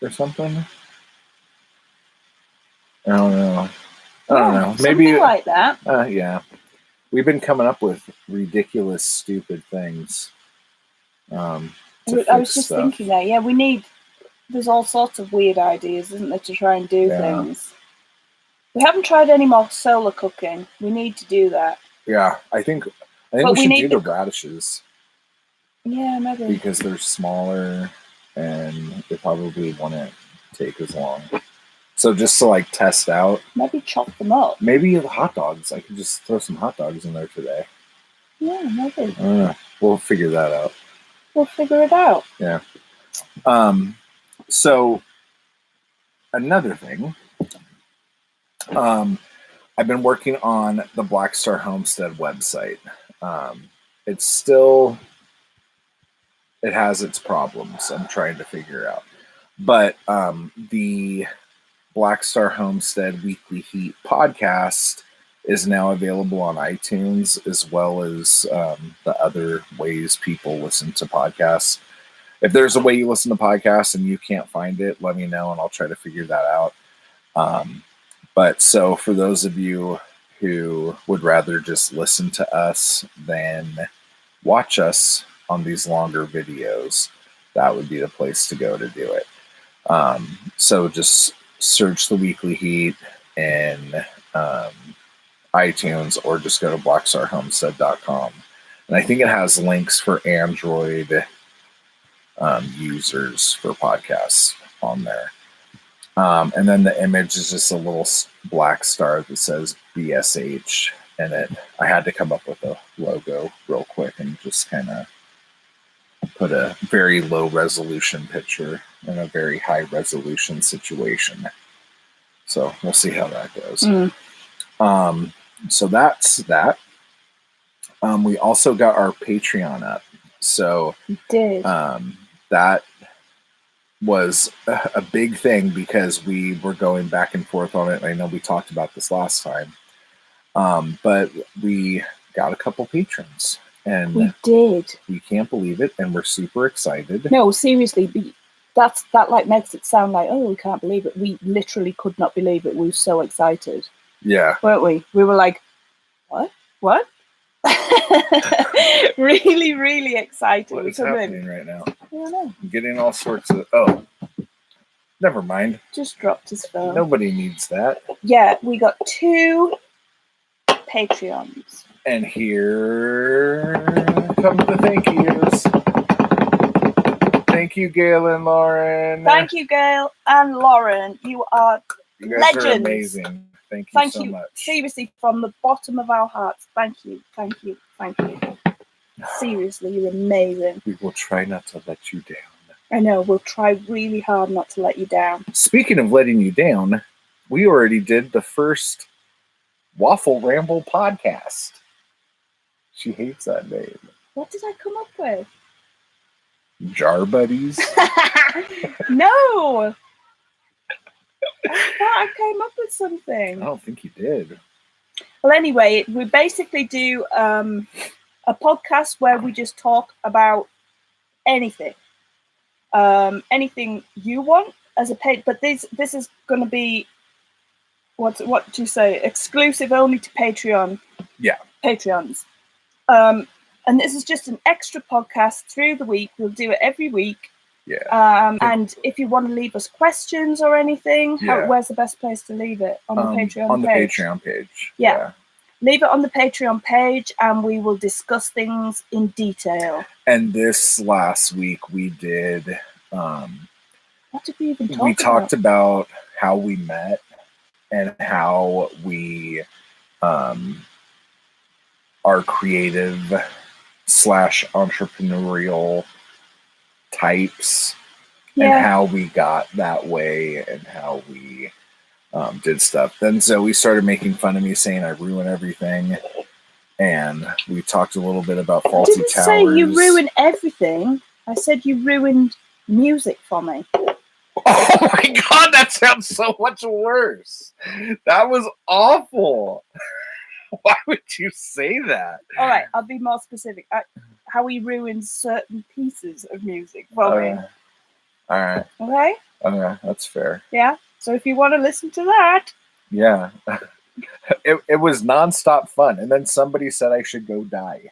Speaker 1: or something. I don't know. Maybe
Speaker 2: something like that.
Speaker 1: Yeah. We've been coming up with ridiculous, stupid things.
Speaker 2: I was just thinking that, there's all sorts of weird ideas, isn't there, to try and do things. We haven't tried any more solar cooking. We need to do that.
Speaker 1: Yeah, I think we should do the radishes.
Speaker 2: Yeah, maybe.
Speaker 1: Because they're smaller and they probably wouldn't take as long. So just to like test out.
Speaker 2: Maybe chop them up.
Speaker 1: Maybe the hot dogs. I could just throw some hot dogs in there today.
Speaker 2: Yeah, maybe.
Speaker 1: We'll figure that out.
Speaker 2: We'll figure it out.
Speaker 1: Yeah. So another thing, I've been working on the Black Star Homestead website. It has its problems I'm trying to figure out. But the Black Star Homestead Weekly Heat podcast is now available on iTunes, as well as the other ways people listen to podcasts. If there's a way you listen to podcasts and you can't find it, let me know and I'll try to figure that out. But so for those of you who would rather just listen to us than watch us on these longer videos, that would be the place to go to do it. So just search the Weekly Heat in iTunes or just go to blackstarhomestead.com. And I think it has links for Android users for podcasts on there. And then the image is just a little black star that says BSH in it. I had to come up with a logo real quick and just kind of put a very low resolution picture in a very high resolution situation. So we'll see how that goes. So that's that. We also got our Patreon up. So that was a big thing because we were going back and forth on it. I know we talked about this last time. But we got a couple patrons. And
Speaker 2: we did.
Speaker 1: We can't believe it, and we're super excited.
Speaker 2: No, seriously, that like makes it sound like, oh, we can't believe it. We literally could not believe it. We were so excited.
Speaker 1: Yeah.
Speaker 2: Weren't we? We were like, what? Really, really excited.
Speaker 1: What is happening right now?
Speaker 2: I don't know.
Speaker 1: I'm getting all sorts of... Oh. Never mind.
Speaker 2: Just dropped his phone.
Speaker 1: Nobody needs that.
Speaker 2: Yeah, we got 2 Patreons.
Speaker 1: And here come the thank yous. Thank you, Gail and Lauren.
Speaker 2: Thank you, Gail and Lauren. You are
Speaker 1: You guys
Speaker 2: legends.
Speaker 1: are amazing. Thank you so much.
Speaker 2: Seriously, from the bottom of our hearts. Thank you. Thank you. Thank you. Seriously, you're amazing.
Speaker 1: We will try not to let you down.
Speaker 2: I know, we'll try really hard not to let you down.
Speaker 1: Speaking of letting you down, we already did the first Waffle Ramble podcast. She hates that name.
Speaker 2: What did I come up with?
Speaker 1: Jar Buddies?
Speaker 2: No! I thought I came up with something.
Speaker 1: I don't think you did.
Speaker 2: Well, anyway, we basically do a podcast where we just talk about anything. Anything you want as a paid, but this is going to be what do you say? Exclusive only to Patreon.
Speaker 1: Yeah,
Speaker 2: Patreons. And this is just an extra podcast through the week. We'll do it every week.
Speaker 1: Yeah.
Speaker 2: And if you want to leave us questions or anything, where's the best place to leave it? On the Patreon page?
Speaker 1: On the Patreon page.
Speaker 2: Yeah. Leave it on the Patreon page and we will discuss things in detail.
Speaker 1: And this last week we did...
Speaker 2: what did we even talk about?
Speaker 1: We talked about how we met and how we are creative / entrepreneurial types and how we got that way and how we did stuff. Then so we started making fun of me saying I ruin everything, and we talked a little bit about Faulty Towers.
Speaker 2: I didn't say you ruin everything. I said you ruined music for me.
Speaker 1: Oh my god, that sounds so much worse. That was awful. Why would you say that?
Speaker 2: All right, I'll be more specific. How he ruins certain pieces of music for me.
Speaker 1: All right.
Speaker 2: Okay?
Speaker 1: Okay, that's fair.
Speaker 2: Yeah? So if you want to listen to that.
Speaker 1: Yeah. It was nonstop fun. And then somebody said I should go die.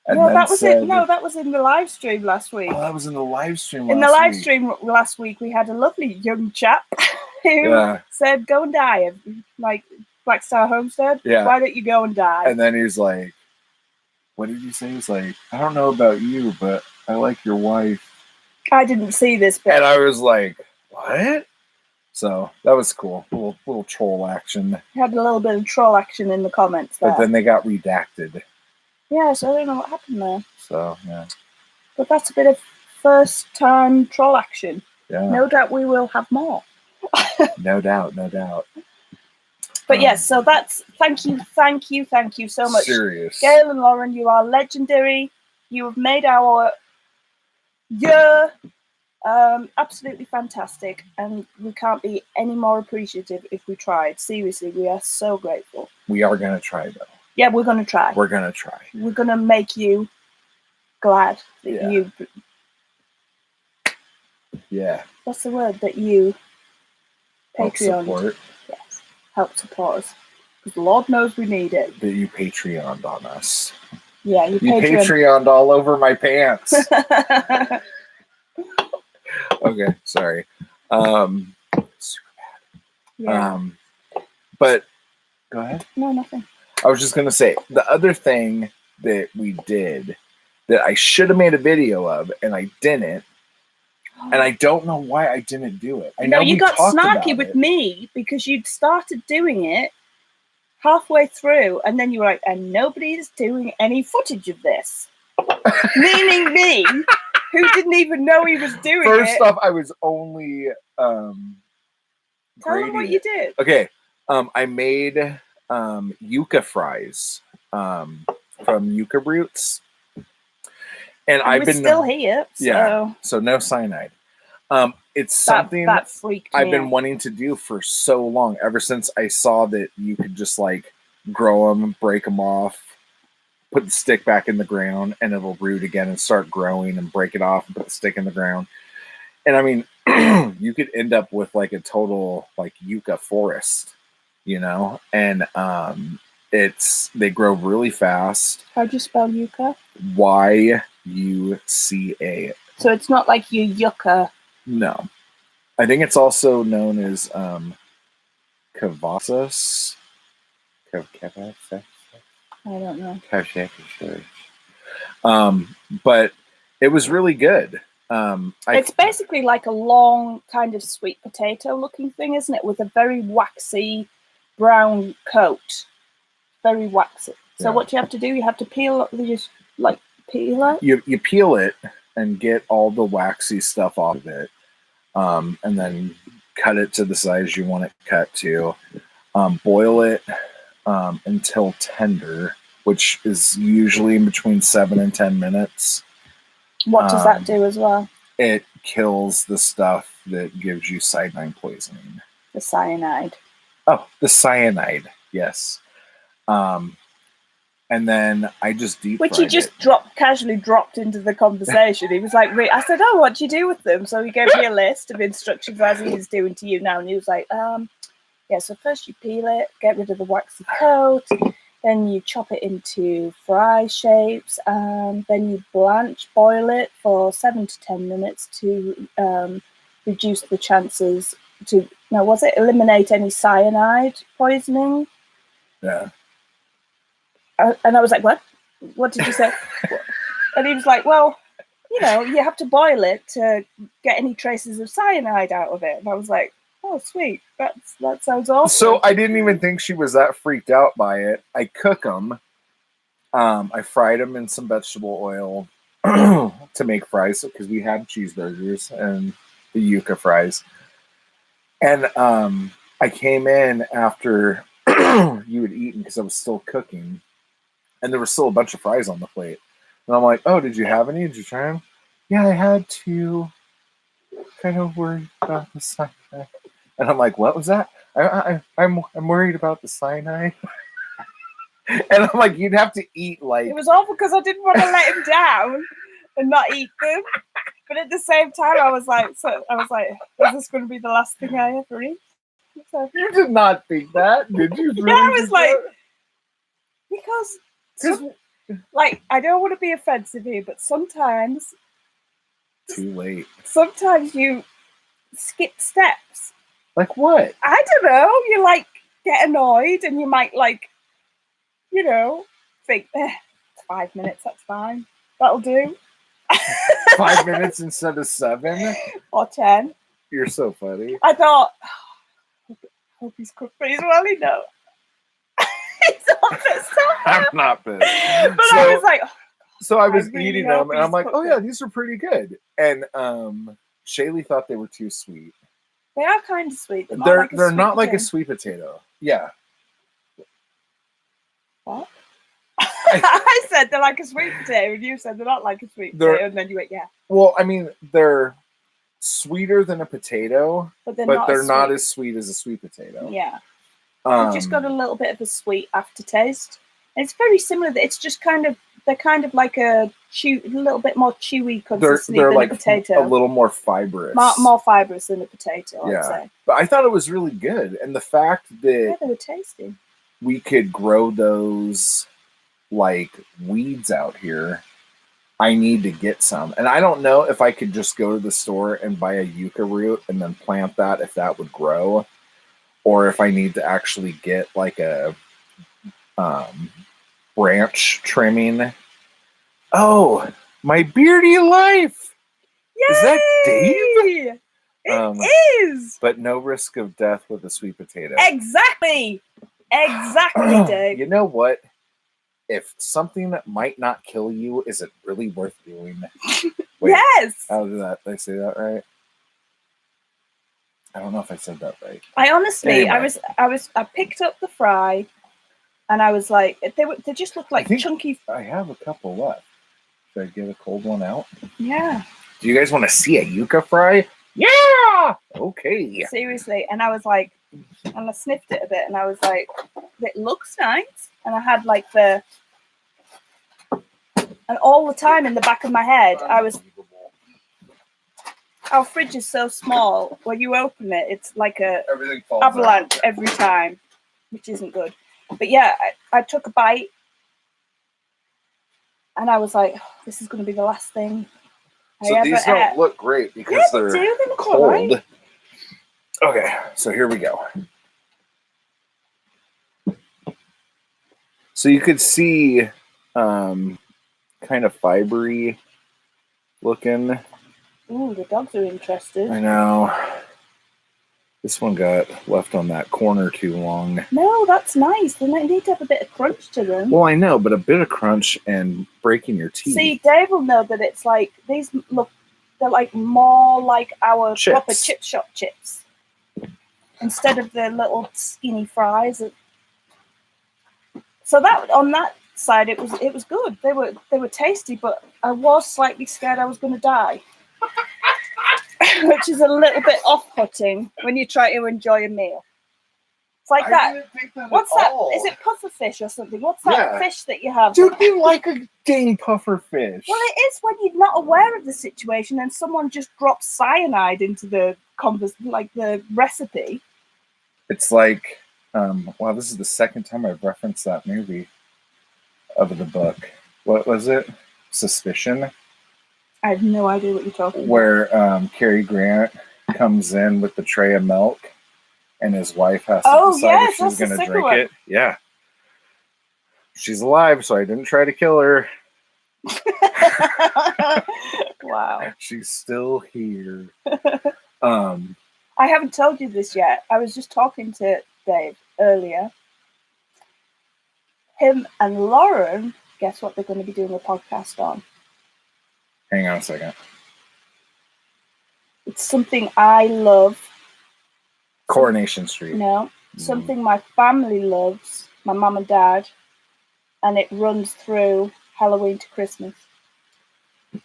Speaker 1: And
Speaker 2: no, that was it. No, that was in the live stream last week.
Speaker 1: Oh, that was in the live stream
Speaker 2: In the live stream last week, we had a lovely young chap who said, go and die. Like, Black Star Homestead.
Speaker 1: Yeah.
Speaker 2: Why don't you go and die?
Speaker 1: And then he's like, what did he say? He's like, I don't know about you, but I like your wife.
Speaker 2: I didn't see this bit.
Speaker 1: And I was like, what? So that was cool. A little troll action.
Speaker 2: Had a little bit of troll action in the comments there.
Speaker 1: But then they got redacted.
Speaker 2: Yeah, so I don't know what happened there.
Speaker 1: So, yeah.
Speaker 2: But that's a bit of first time troll action.
Speaker 1: Yeah.
Speaker 2: No doubt we will have more.
Speaker 1: No doubt, no doubt.
Speaker 2: But yes, so that's thank you so much.
Speaker 1: Serious.
Speaker 2: Gail and Lauren, you are legendary. You have made our year absolutely fantastic, and we can't be any more appreciative if we tried. Seriously, we are so grateful.
Speaker 1: We are gonna try though.
Speaker 2: Yeah, we're gonna try.
Speaker 1: We're gonna try.
Speaker 2: We're gonna make you glad that you.
Speaker 1: Yeah.
Speaker 2: What's the word that you?
Speaker 1: Patreon.
Speaker 2: Support. Yes, help support us. Because Lord knows we need it.
Speaker 1: That you Patreoned on us.
Speaker 2: Yeah, you
Speaker 1: Patreoned all over my pants. Okay, sorry. Super bad.
Speaker 2: Yeah.
Speaker 1: But go ahead.
Speaker 2: No, nothing.
Speaker 1: I was just gonna say the other thing that we did that I should have made a video of and I didn't. And I don't know why I didn't do it. I know
Speaker 2: you got snarky with me because you'd started doing it halfway through, and then you were like, and nobody's doing any footage of this. Meaning me, who didn't even know he was doing it.
Speaker 1: First off, I was only
Speaker 2: Tell them what you did.
Speaker 1: Okay. I made yucca fries from Yucca Roots. And I've been
Speaker 2: still here. So.
Speaker 1: Yeah. So no cyanide. It's something
Speaker 2: that freaked me
Speaker 1: I've been wanting to do for so long, ever since I saw that you could just like grow them, break them off, put the stick back in the ground, and it'll root again and start growing, and break it off and put the stick in the ground. And I mean, you could end up with like a total like yucca forest, you know? And they grow really fast.
Speaker 2: How'd you spell yucca?
Speaker 1: Yucca.
Speaker 2: So it's not like you yucca.
Speaker 1: No. I think it's also known as cavasas. Cavasas.
Speaker 2: I don't know.
Speaker 1: But it was really good.
Speaker 2: It's basically like a long kind of sweet potato looking thing, isn't it? With a very waxy brown coat. Very waxy. So what you have to do, you have to peel it.
Speaker 1: You peel it and get all the waxy stuff off of it. And then cut it to the size you want it cut to. Boil it until tender, which is usually in between 7 and 10 minutes.
Speaker 2: What does that do as well?
Speaker 1: It kills the stuff that gives you cyanide poisoning.
Speaker 2: The cyanide.
Speaker 1: Oh, the cyanide. Yes. And then I just deep fried
Speaker 2: Which he just casually dropped into the conversation. He was like, I said, oh, what do you do with them? So he gave me a list of instructions as he is doing to you now. And he was like, yeah, so first you peel it, get rid of the waxy coat, then you chop it into fry shapes, then you boil it for 7 to 10 minutes to reduce the chances to, eliminate any cyanide poisoning?
Speaker 1: Yeah.
Speaker 2: And I was like, what? What did you say? And he was like, well, you have to boil it to get any traces of cyanide out of it. And I was like, oh, sweet. That sounds awesome.
Speaker 1: So I didn't even think she was that freaked out by it. I cook them. I fried them in some vegetable oil to make fries because we had cheeseburgers and the yuca fries. And I came in after you had eaten because I was still cooking. And there was still a bunch of fries on the plate. And I'm like, oh, did you have any? Did you try them? Yeah, I had to. Kind of worried about the cyanide. And I'm like, what was that? I'm worried about the cyanide. And I'm like, you'd have to eat like...
Speaker 2: It was awful because I didn't want to let him down and not eat them. But at the same time, I was like, is this going to be the last thing I ever eat? So,
Speaker 1: you did not think that, did you?
Speaker 2: Really? Yeah, I was like... Because... I don't want to be offensive here, but sometimes...
Speaker 1: Too late.
Speaker 2: Sometimes you skip steps.
Speaker 1: Like what?
Speaker 2: I don't know. You get annoyed and you might think, it's 5 minutes, that's fine. That'll do.
Speaker 1: 5 minutes instead of 7?
Speaker 2: Or 10.
Speaker 1: You're so funny.
Speaker 2: I thought, hope he's cooked pretty well, He's not pissed off.
Speaker 1: I'm not pissed.
Speaker 2: But I was like...
Speaker 1: So I was eating them, and I'm like, oh, yeah, these are pretty good. And Shaylee thought they were too sweet.
Speaker 2: They are kind of sweet.
Speaker 1: They're not like a sweet potato. Yeah.
Speaker 2: What? I said they're like a sweet potato, and you said they're not like a sweet potato, and then you went, yeah.
Speaker 1: Well, I mean, they're sweeter than a potato, but they're not as sweet as a sweet potato.
Speaker 2: Yeah. They've just got a little bit of a sweet aftertaste. And it's very similar. It's just they're kind of like a little bit more chewy consistency than a potato.
Speaker 1: A little more fibrous.
Speaker 2: More fibrous than a potato, I'd say.
Speaker 1: But I thought it was really good. And the fact that
Speaker 2: they were tasty.
Speaker 1: We could grow those like weeds out here, I need to get some. And I don't know if I could just go to the store and buy a yucca root and then plant that, if that would grow. Or if I need to actually get like a branch trimming. Oh, my beardy life!
Speaker 2: Yay!
Speaker 1: Is that Dave?
Speaker 2: It is!
Speaker 1: But no risk of death with a sweet potato.
Speaker 2: Exactly, Dave.
Speaker 1: You know what? If something that might not kill you, is it really worth doing? Wait,
Speaker 2: yes!
Speaker 1: How did that? Did I say that right? I don't know if I said that right.
Speaker 2: I honestly,
Speaker 1: anyway.
Speaker 2: I picked up the fry, and I was like, they just look like chunky.
Speaker 1: I have a couple left. Should I get a cold one out?
Speaker 2: Yeah.
Speaker 1: Do you guys want to see a yucca fry? Yeah. Okay.
Speaker 2: Seriously, and I was like, and I sniffed it a bit, and I was like, it looks nice, and I had like and all the time in the back of my head, I was. Our fridge is so small. When you open it, it's like a avalanche every time, which isn't good. But yeah, I took a bite, and I was like, oh, "This is going to be the last thing."
Speaker 1: So these don't look great because they're
Speaker 2: they look
Speaker 1: cold.
Speaker 2: right.
Speaker 1: Okay, so here we go. So you could see kind of fibery looking.
Speaker 2: Ooh, the dogs are interested.
Speaker 1: I know. This one got left on that corner too long.
Speaker 2: No, that's nice. They might need to have a bit of crunch to them.
Speaker 1: Well, I know, but a bit of crunch and breaking your teeth.
Speaker 2: See, Dave will know that it's like these look. They're like more like our
Speaker 1: Chips.
Speaker 2: proper chip shop chips instead of the little skinny fries. So that on that side, it was good. They were tasty, but I was slightly scared I was going to die. Which is a little bit off-putting when you try to enjoy a meal. It's like that. What's that? Is it puffer fish or something? What's that fish that you have?
Speaker 1: Dude, you like a dang puffer fish.
Speaker 2: Well, it is when you're not aware of the situation and someone just drops cyanide into the the recipe.
Speaker 1: It's like, wow, this is the second time I've referenced that movie of the book. What was it? Suspicion?
Speaker 2: I have no idea what you're talking about.
Speaker 1: Where Cary Grant comes in with the tray of milk and his wife has to decide if she's going to drink it. Yeah. She's alive, so I didn't try to kill her.
Speaker 2: Wow.
Speaker 1: She's still here.
Speaker 2: I haven't told you this yet. I was just talking to Dave earlier. Him and Lauren, guess what they're going to be doing a podcast on?
Speaker 1: Hang on a second.
Speaker 2: It's something I love.
Speaker 1: Coronation Street.
Speaker 2: No, something my family loves, my mum and dad, and it runs through Halloween to Christmas.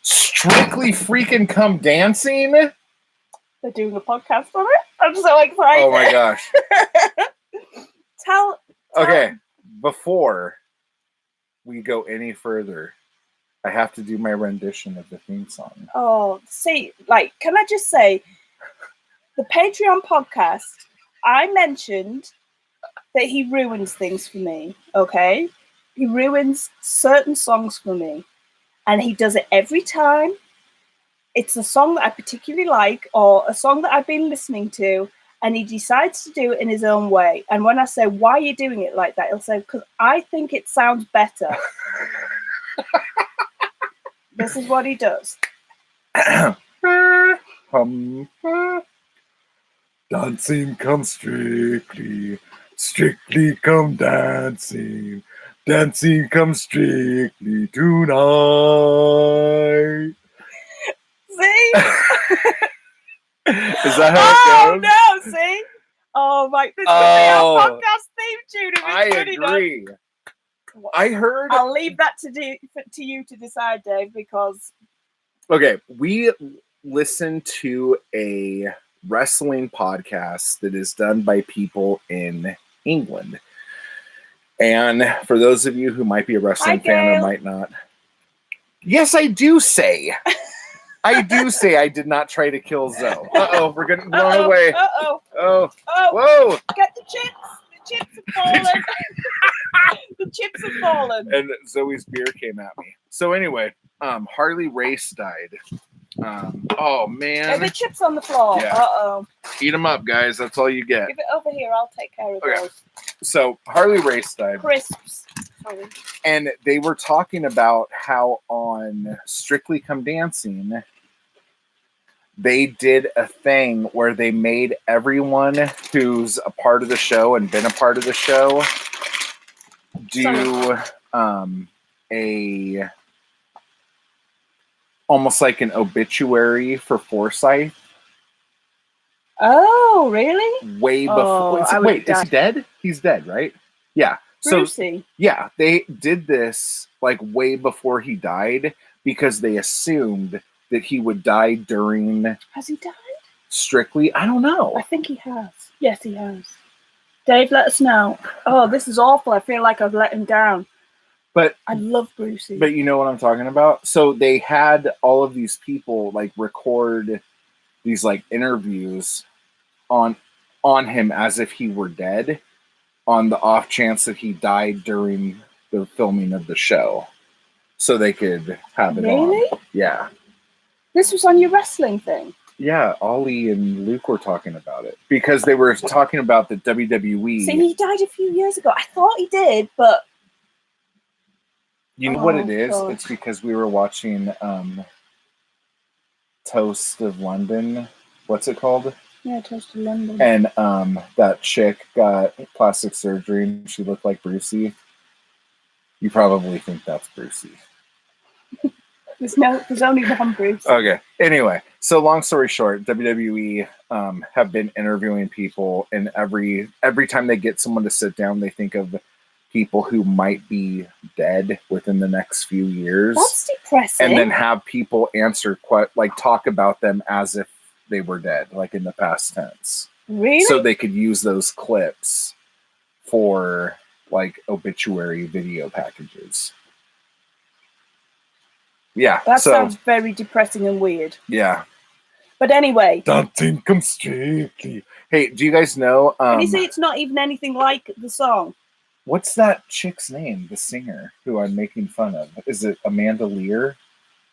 Speaker 1: Strictly freaking Come Dancing?
Speaker 2: They're doing a podcast on it. I'm so excited.
Speaker 1: Oh my gosh.
Speaker 2: Tell
Speaker 1: Okay, before we go any further, I have to do my rendition of the theme song.
Speaker 2: Oh, see, can I just say, the Patreon podcast, I mentioned that he ruins things for me, okay? He ruins certain songs for me, and he does it every time. It's a song that I particularly like, or a song that I've been listening to, and he decides to do it in his own way. And when I say, why are you doing it like that? He'll say, because I think it sounds better. This is what he does.
Speaker 1: Dancing come strictly, strictly come dancing, dancing come strictly tonight.
Speaker 2: See?
Speaker 1: Is that how it goes?
Speaker 2: No, see? Oh my, this could be our podcast theme tune. If it's good
Speaker 1: agree.
Speaker 2: Enough.
Speaker 1: I heard.
Speaker 2: I'll leave that to you to decide, Dave, because.
Speaker 1: Okay, we listen to a wrestling podcast that is done by people in England. And for those of you who might be a wrestling fan or might not. Yes, I do say. I did not try to kill Zoe. Uh-oh, we're getting blown away.
Speaker 2: Uh-oh.
Speaker 1: Oh.
Speaker 2: Whoa. Get the chips. The chips have fallen. The chips have fallen.
Speaker 1: And Zoe's beer came at me. So anyway, Harley Race died. Oh, man.
Speaker 2: Are the chips on the floor?
Speaker 1: Yeah.
Speaker 2: Uh-oh.
Speaker 1: Eat them up, guys. That's all you get.
Speaker 2: Give it over here. I'll take care of those.
Speaker 1: So Harley Race died.
Speaker 2: Crisps. Sorry.
Speaker 1: And they were talking about how on Strictly Come Dancing, they did a thing where they made everyone who's a part of the show and been a part of the show do a almost like an obituary for Forsyth.
Speaker 2: Oh, really?
Speaker 1: Way before. Wait, is he dead? He's dead, right? Yeah.
Speaker 2: Brucey.
Speaker 1: So yeah, they did this like way before he died because they assumed that he would die during.
Speaker 2: Has he died?
Speaker 1: Strictly, I don't know.
Speaker 2: I think he has. Yes, he has. Dave, let us know. Oh, this is awful. I feel like I've let him down.
Speaker 1: But
Speaker 2: I love Brucey.
Speaker 1: But you know what I'm talking about? So they had all of these people like record these like interviews on him as if he were dead, on the off chance that he died during the filming of the show, so they could have it on.
Speaker 2: Really?
Speaker 1: Yeah.
Speaker 2: This was on your wrestling thing?
Speaker 1: Yeah, Ollie and Luke were talking about it because they were talking about the WWE.
Speaker 2: See, he died a few years ago. I thought he did, but
Speaker 1: You know what it
Speaker 2: Oh,
Speaker 1: is?
Speaker 2: gosh.
Speaker 1: It's because we were watching Toast of London. What's it called?
Speaker 2: yeah, Toast of London.
Speaker 1: And that chick got plastic surgery and she looked like Brucey. You probably think that's Brucey.
Speaker 2: There's only one Bruce.
Speaker 1: Okay. Anyway, so long story short, WWE have been interviewing people, and every time they get someone to sit down, they think of people who might be dead within the next few years.
Speaker 2: That's depressing.
Speaker 1: And then have people answer talk about them as if they were dead, like in the past tense.
Speaker 2: Really?
Speaker 1: So they could use those clips for like obituary video packages. Yeah.
Speaker 2: That sounds very depressing and weird.
Speaker 1: Yeah.
Speaker 2: But anyway.
Speaker 1: Don't think I'm strictly. Hey, do you guys know?
Speaker 2: Can you see it's not even anything like the song?
Speaker 1: What's that chick's name? The singer who I'm making fun of. Is it Amanda Lear?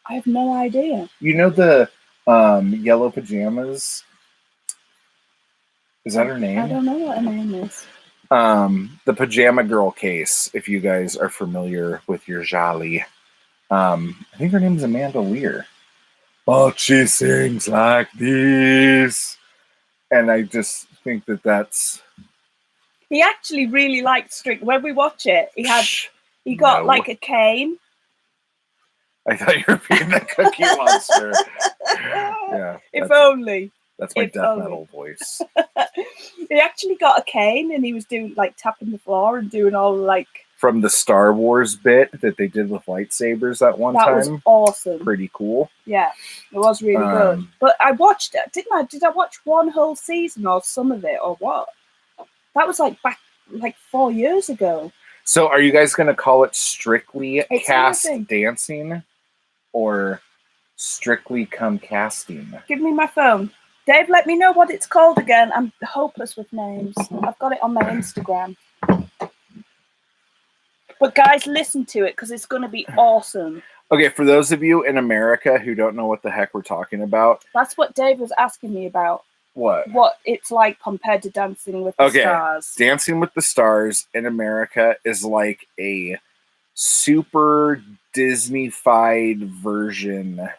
Speaker 2: I have no idea.
Speaker 1: You know the Yellow Pajamas? Is that her name?
Speaker 2: I don't know what her name is.
Speaker 1: The Pajama Girl case, if you guys are familiar with your Jolly. I think her name is Amanda Lear. But she sings like this. And I just think that's...
Speaker 2: He actually really liked Strictly. When we watch it, he got like a cane.
Speaker 1: I thought you were being the Cookie Monster. Yeah.
Speaker 2: If only.
Speaker 1: That's my death metal voice.
Speaker 2: He actually got a cane and he was doing like tapping the floor and doing all like...
Speaker 1: From the Star Wars bit that they did with lightsabers that time.
Speaker 2: That was awesome.
Speaker 1: Pretty cool.
Speaker 2: Yeah, it was really good. But I watched it, didn't I? Did I watch one whole season or some of it or what? That was like back like 4 years ago.
Speaker 1: So are you guys going to call it Strictly Cast Dancing or Strictly Come Casting?
Speaker 2: Give me my phone. Dave, let me know what it's called again. I'm hopeless with names. I've got it on my Instagram. But guys, listen to it because it's going to be awesome.
Speaker 1: Okay, for those of you in America who don't know what the heck we're talking about.
Speaker 2: That's what Dave was asking me about.
Speaker 1: What?
Speaker 2: What it's like compared to Dancing with the Stars.
Speaker 1: Dancing with the Stars in America is like a super Disney-fied version.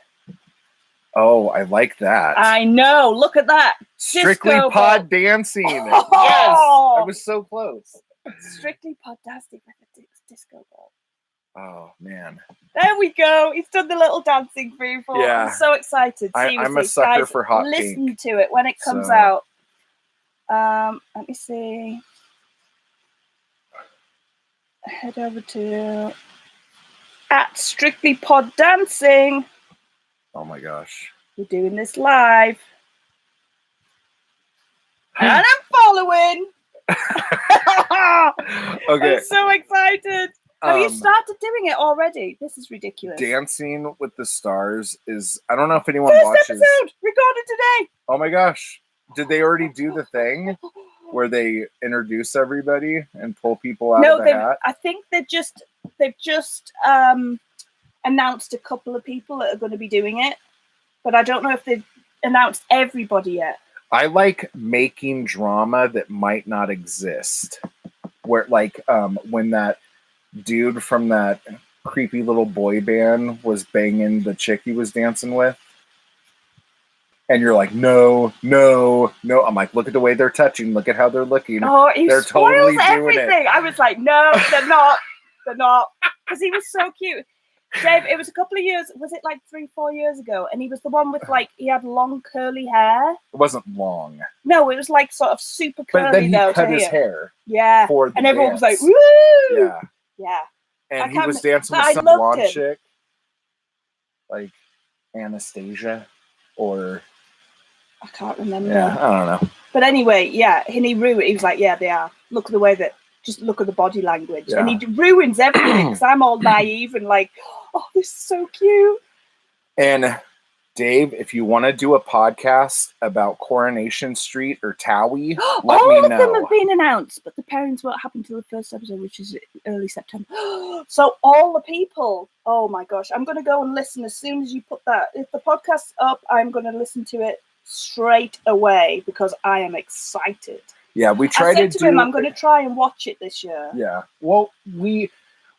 Speaker 1: Oh, I like that.
Speaker 2: I know. Look at that.
Speaker 1: Strictly
Speaker 2: Disco
Speaker 1: Pod
Speaker 2: ball.
Speaker 1: Dancing.
Speaker 2: Oh!
Speaker 1: Yes, I was so close.
Speaker 2: Strictly Poddastic with a disco ball.
Speaker 1: Oh, man.
Speaker 2: There we go. He's done the little dancing for you.
Speaker 1: Yeah.
Speaker 2: I'm so excited. Seriously,
Speaker 1: I'm a sucker
Speaker 2: guys,
Speaker 1: for Hot
Speaker 2: listen
Speaker 1: Pink.
Speaker 2: to it when it comes out. Let me see. Head over to @Strictly Pod Dancing.
Speaker 1: Oh my gosh.
Speaker 2: We're doing this live. And I'm following.
Speaker 1: Okay.
Speaker 2: I'm so excited. Have you started doing it already? This is ridiculous.
Speaker 1: Dancing with the Stars is, I don't know if anyone
Speaker 2: First
Speaker 1: watches.
Speaker 2: episode recorded today.
Speaker 1: Oh my gosh. Did they already do the thing where they introduce everybody and pull people out of the hat?
Speaker 2: I think they've just announced a couple of people that are going to be doing it, but I don't know if they've announced everybody yet.
Speaker 1: I like making drama that might not exist. Where like when that dude from that creepy little boy band was banging the chick he was dancing with. And you're like, no. I'm like, look at the way they're touching. Look at how they're looking.
Speaker 2: Oh, he
Speaker 1: they're
Speaker 2: spoils
Speaker 1: totally
Speaker 2: everything.
Speaker 1: doing it.
Speaker 2: I was like, no, they're not. They're not. Because he was so cute. Dave, it was a couple of years, was it like 3-4 years ago? And he was the one with like, he had long curly hair.
Speaker 1: It wasn't long.
Speaker 2: No, it was like sort of super curly.
Speaker 1: But then he
Speaker 2: though,
Speaker 1: cut his hair.
Speaker 2: Yeah.
Speaker 1: For the
Speaker 2: and everyone was like,
Speaker 1: dance.
Speaker 2: woo!
Speaker 1: Yeah.
Speaker 2: Yeah.
Speaker 1: And he was dancing with some blonde chick. Like Anastasia or...
Speaker 2: I can't remember.
Speaker 1: Yeah, I don't know.
Speaker 2: But anyway, yeah, and he was like, yeah, they are. Look at the way that, just look at the body language. Yeah. And he ruins everything because I'm all naive and like, oh, this is so cute.
Speaker 1: And Dave, if you want to do a podcast about Coronation Street or Towie, let
Speaker 2: all
Speaker 1: me
Speaker 2: of
Speaker 1: know.
Speaker 2: them have been announced, but the pairings won't happen till the first episode, which is early September. So all the people, oh my gosh, I'm going to go and listen as soon as you put that. If the podcast's up, I'm going to listen to it straight away because I am excited.
Speaker 1: Yeah, we
Speaker 2: I
Speaker 1: tried
Speaker 2: said
Speaker 1: to
Speaker 2: to him, I'm going to try and watch it this year.
Speaker 1: Yeah. Well, we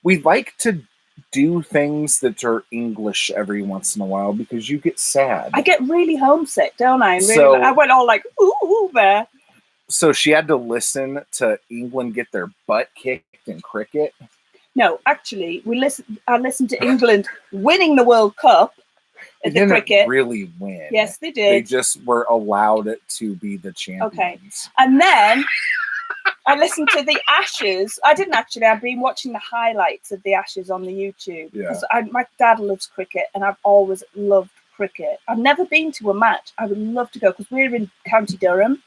Speaker 1: like to do things that are English every once in a while because you get sad.
Speaker 2: I get really homesick, don't I? And really,
Speaker 1: So-
Speaker 2: I went all like, ooh, there.
Speaker 1: So she had to listen to England get their butt kicked in cricket.
Speaker 2: No, actually, I listened to England winning the World Cup
Speaker 1: They
Speaker 2: at the
Speaker 1: didn't
Speaker 2: cricket.
Speaker 1: really win.
Speaker 2: Yes, they
Speaker 1: They
Speaker 2: did.
Speaker 1: just were allowed to be the champions.
Speaker 2: And then I listened to the Ashes. I didn't actually. I've been watching the highlights of the Ashes on the YouTube.
Speaker 1: Yeah.
Speaker 2: Because my dad loves cricket and I've always loved cricket. I've never been to a match. I would love to go because we're in County Durham.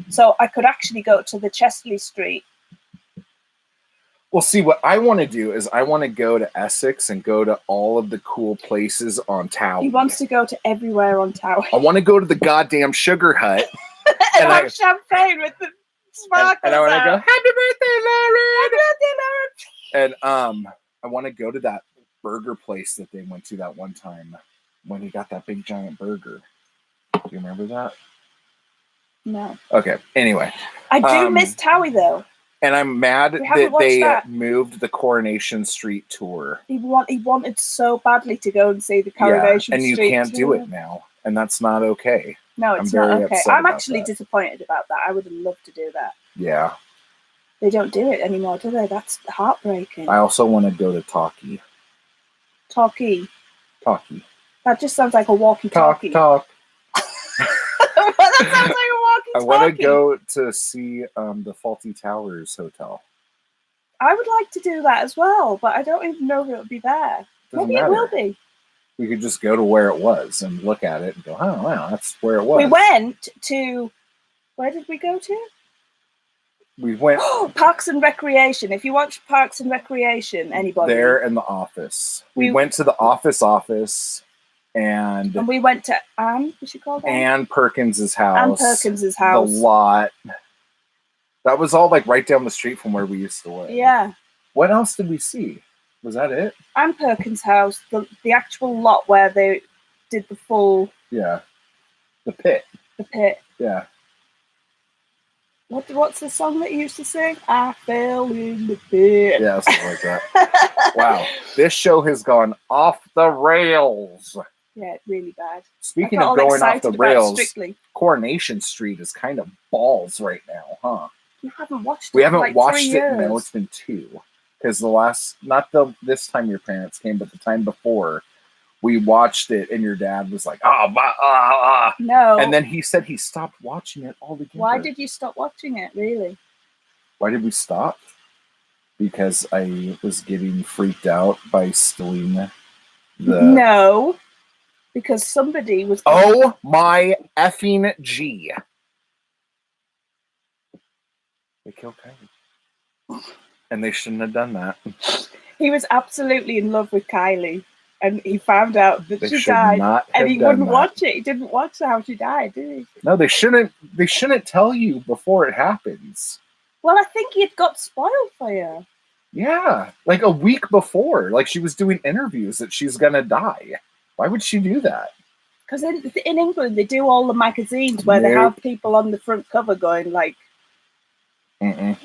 Speaker 2: So I could actually go to the Chesley Street.
Speaker 1: Well, see, what I want to do is I want to go to Essex and go to all of the cool places on Tower.
Speaker 2: He wants to go to everywhere on Tower.
Speaker 1: I want to go to the goddamn Sugar Hut.
Speaker 2: and have champagne with the sparkles
Speaker 1: and I want to go,
Speaker 2: out.
Speaker 1: Happy birthday, Lauren!
Speaker 2: Happy birthday, Lauren!
Speaker 1: And I want to go to that burger place that they went to that one time when he got that big giant burger. Do you remember that?
Speaker 2: No.
Speaker 1: Okay. Anyway,
Speaker 2: I do miss Towie though.
Speaker 1: and I'm mad
Speaker 2: We haven't
Speaker 1: that
Speaker 2: watched
Speaker 1: they
Speaker 2: that.
Speaker 1: moved the Coronation Street tour.
Speaker 2: He wanted so badly to go and see the Coronation
Speaker 1: and you
Speaker 2: Street
Speaker 1: can't do
Speaker 2: tour.
Speaker 1: it now, and that's not okay.
Speaker 2: No,
Speaker 1: I'm
Speaker 2: it's not
Speaker 1: very
Speaker 2: okay.
Speaker 1: upset
Speaker 2: I'm
Speaker 1: about
Speaker 2: actually
Speaker 1: that.
Speaker 2: disappointed about that. I would have loved to do that.
Speaker 1: Yeah.
Speaker 2: They don't do it anymore, do they? That's heartbreaking.
Speaker 1: I also want to go to Talkie.
Speaker 2: Talkie.
Speaker 1: Talkie.
Speaker 2: That just sounds like a
Speaker 1: Talk,
Speaker 2: walkie-talkie.
Speaker 1: talk.
Speaker 2: That sounds like a
Speaker 1: I
Speaker 2: walkie-talkie.
Speaker 1: want to go to see the Faulty Towers Hotel.
Speaker 2: I would like to do that as well, but I don't even know if it would be there.
Speaker 1: Doesn't
Speaker 2: Maybe it will
Speaker 1: matter.
Speaker 2: be.
Speaker 1: We could just go to where it was and look at it and go, oh, wow, that's where it was.
Speaker 2: We went to... Where did we go to?
Speaker 1: We went
Speaker 2: Parks and Recreation. If you watch Parks and Recreation, anybody.
Speaker 1: there in the office. We
Speaker 2: We-
Speaker 1: went to the office and
Speaker 2: And we went to Anne, was she called Anne?
Speaker 1: Ann Perkins's house.
Speaker 2: Anne Perkins's house.
Speaker 1: The lot. That was all like right down the street from where we used to live.
Speaker 2: Yeah.
Speaker 1: What else did we see? Was that it?
Speaker 2: Anne Perkins' house, the actual lot where they did the full,
Speaker 1: Yeah. The pit.
Speaker 2: the pit.
Speaker 1: Yeah.
Speaker 2: What's the song that you used to sing? I fell in the pit.
Speaker 1: Yeah, something like that. Wow. This show has gone off the rails.
Speaker 2: Yeah, really bad.
Speaker 1: Speaking
Speaker 2: I got
Speaker 1: of
Speaker 2: all
Speaker 1: going off
Speaker 2: excited
Speaker 1: the
Speaker 2: about
Speaker 1: rails,
Speaker 2: Strictly.
Speaker 1: Coronation Street is kind of balls right now, huh?
Speaker 2: You haven't watched it.
Speaker 1: We
Speaker 2: in
Speaker 1: haven't
Speaker 2: like
Speaker 1: watched
Speaker 2: 3
Speaker 1: it. No,
Speaker 2: years.
Speaker 1: it's been 2. Because this time your parents came, but the time before, we watched it, and your dad was like,
Speaker 2: No.
Speaker 1: and then he said he stopped watching it altogether.
Speaker 2: Why did you stop watching it? Really?
Speaker 1: Why did we stop? Because I was getting freaked out by stealing the.
Speaker 2: No. Because somebody was.
Speaker 1: Oh my effing G! They killed Kylie, and they shouldn't have done that.
Speaker 2: He was absolutely in love with Kylie, and he found out that
Speaker 1: They
Speaker 2: she
Speaker 1: should
Speaker 2: died,
Speaker 1: not have
Speaker 2: and he
Speaker 1: done
Speaker 2: wouldn't
Speaker 1: that.
Speaker 2: watch it. He didn't watch how she died, did he?
Speaker 1: No, they shouldn't. They shouldn't tell you before it happens.
Speaker 2: Well, I think he'd got spoiled for you.
Speaker 1: Yeah, like a week before, like she was doing interviews that she's gonna die. Why would she do that?
Speaker 2: Because in England, they do all the magazines where they
Speaker 1: Nope.
Speaker 2: have people on the front cover going like,
Speaker 1: Mm-mm.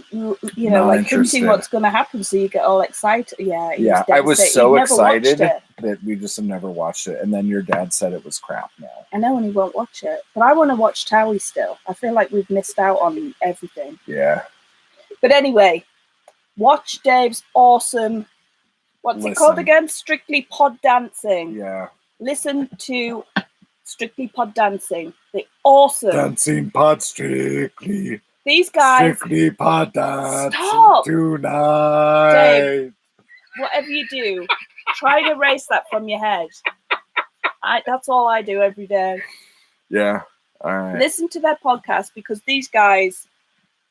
Speaker 2: you know,
Speaker 1: Not
Speaker 2: like
Speaker 1: interested.
Speaker 2: hinting what's going to happen, so you get all excited. Yeah, he
Speaker 1: Yeah, I was
Speaker 2: devastated.
Speaker 1: so
Speaker 2: He'd never watched
Speaker 1: excited
Speaker 2: it.
Speaker 1: that we just have never watched it. And then your dad said it was crap now.
Speaker 2: I know, and he won't watch it. But I want to watch Towie still. I feel like we've missed out on everything.
Speaker 1: Yeah.
Speaker 2: But anyway, watch Dave's awesome. What's it called
Speaker 1: Listen.
Speaker 2: again? Strictly Pod Dancing.
Speaker 1: Yeah.
Speaker 2: Listen to Strictly Pod Dancing. The awesome.
Speaker 1: Dancing pod strictly.
Speaker 2: These guys,
Speaker 1: Strictly pod dancing
Speaker 2: Stop.
Speaker 1: tonight.
Speaker 2: Dave. whatever you do, try and erase that from your head. That's all I do every day.
Speaker 1: Yeah. All right.
Speaker 2: Listen to their podcast because these guys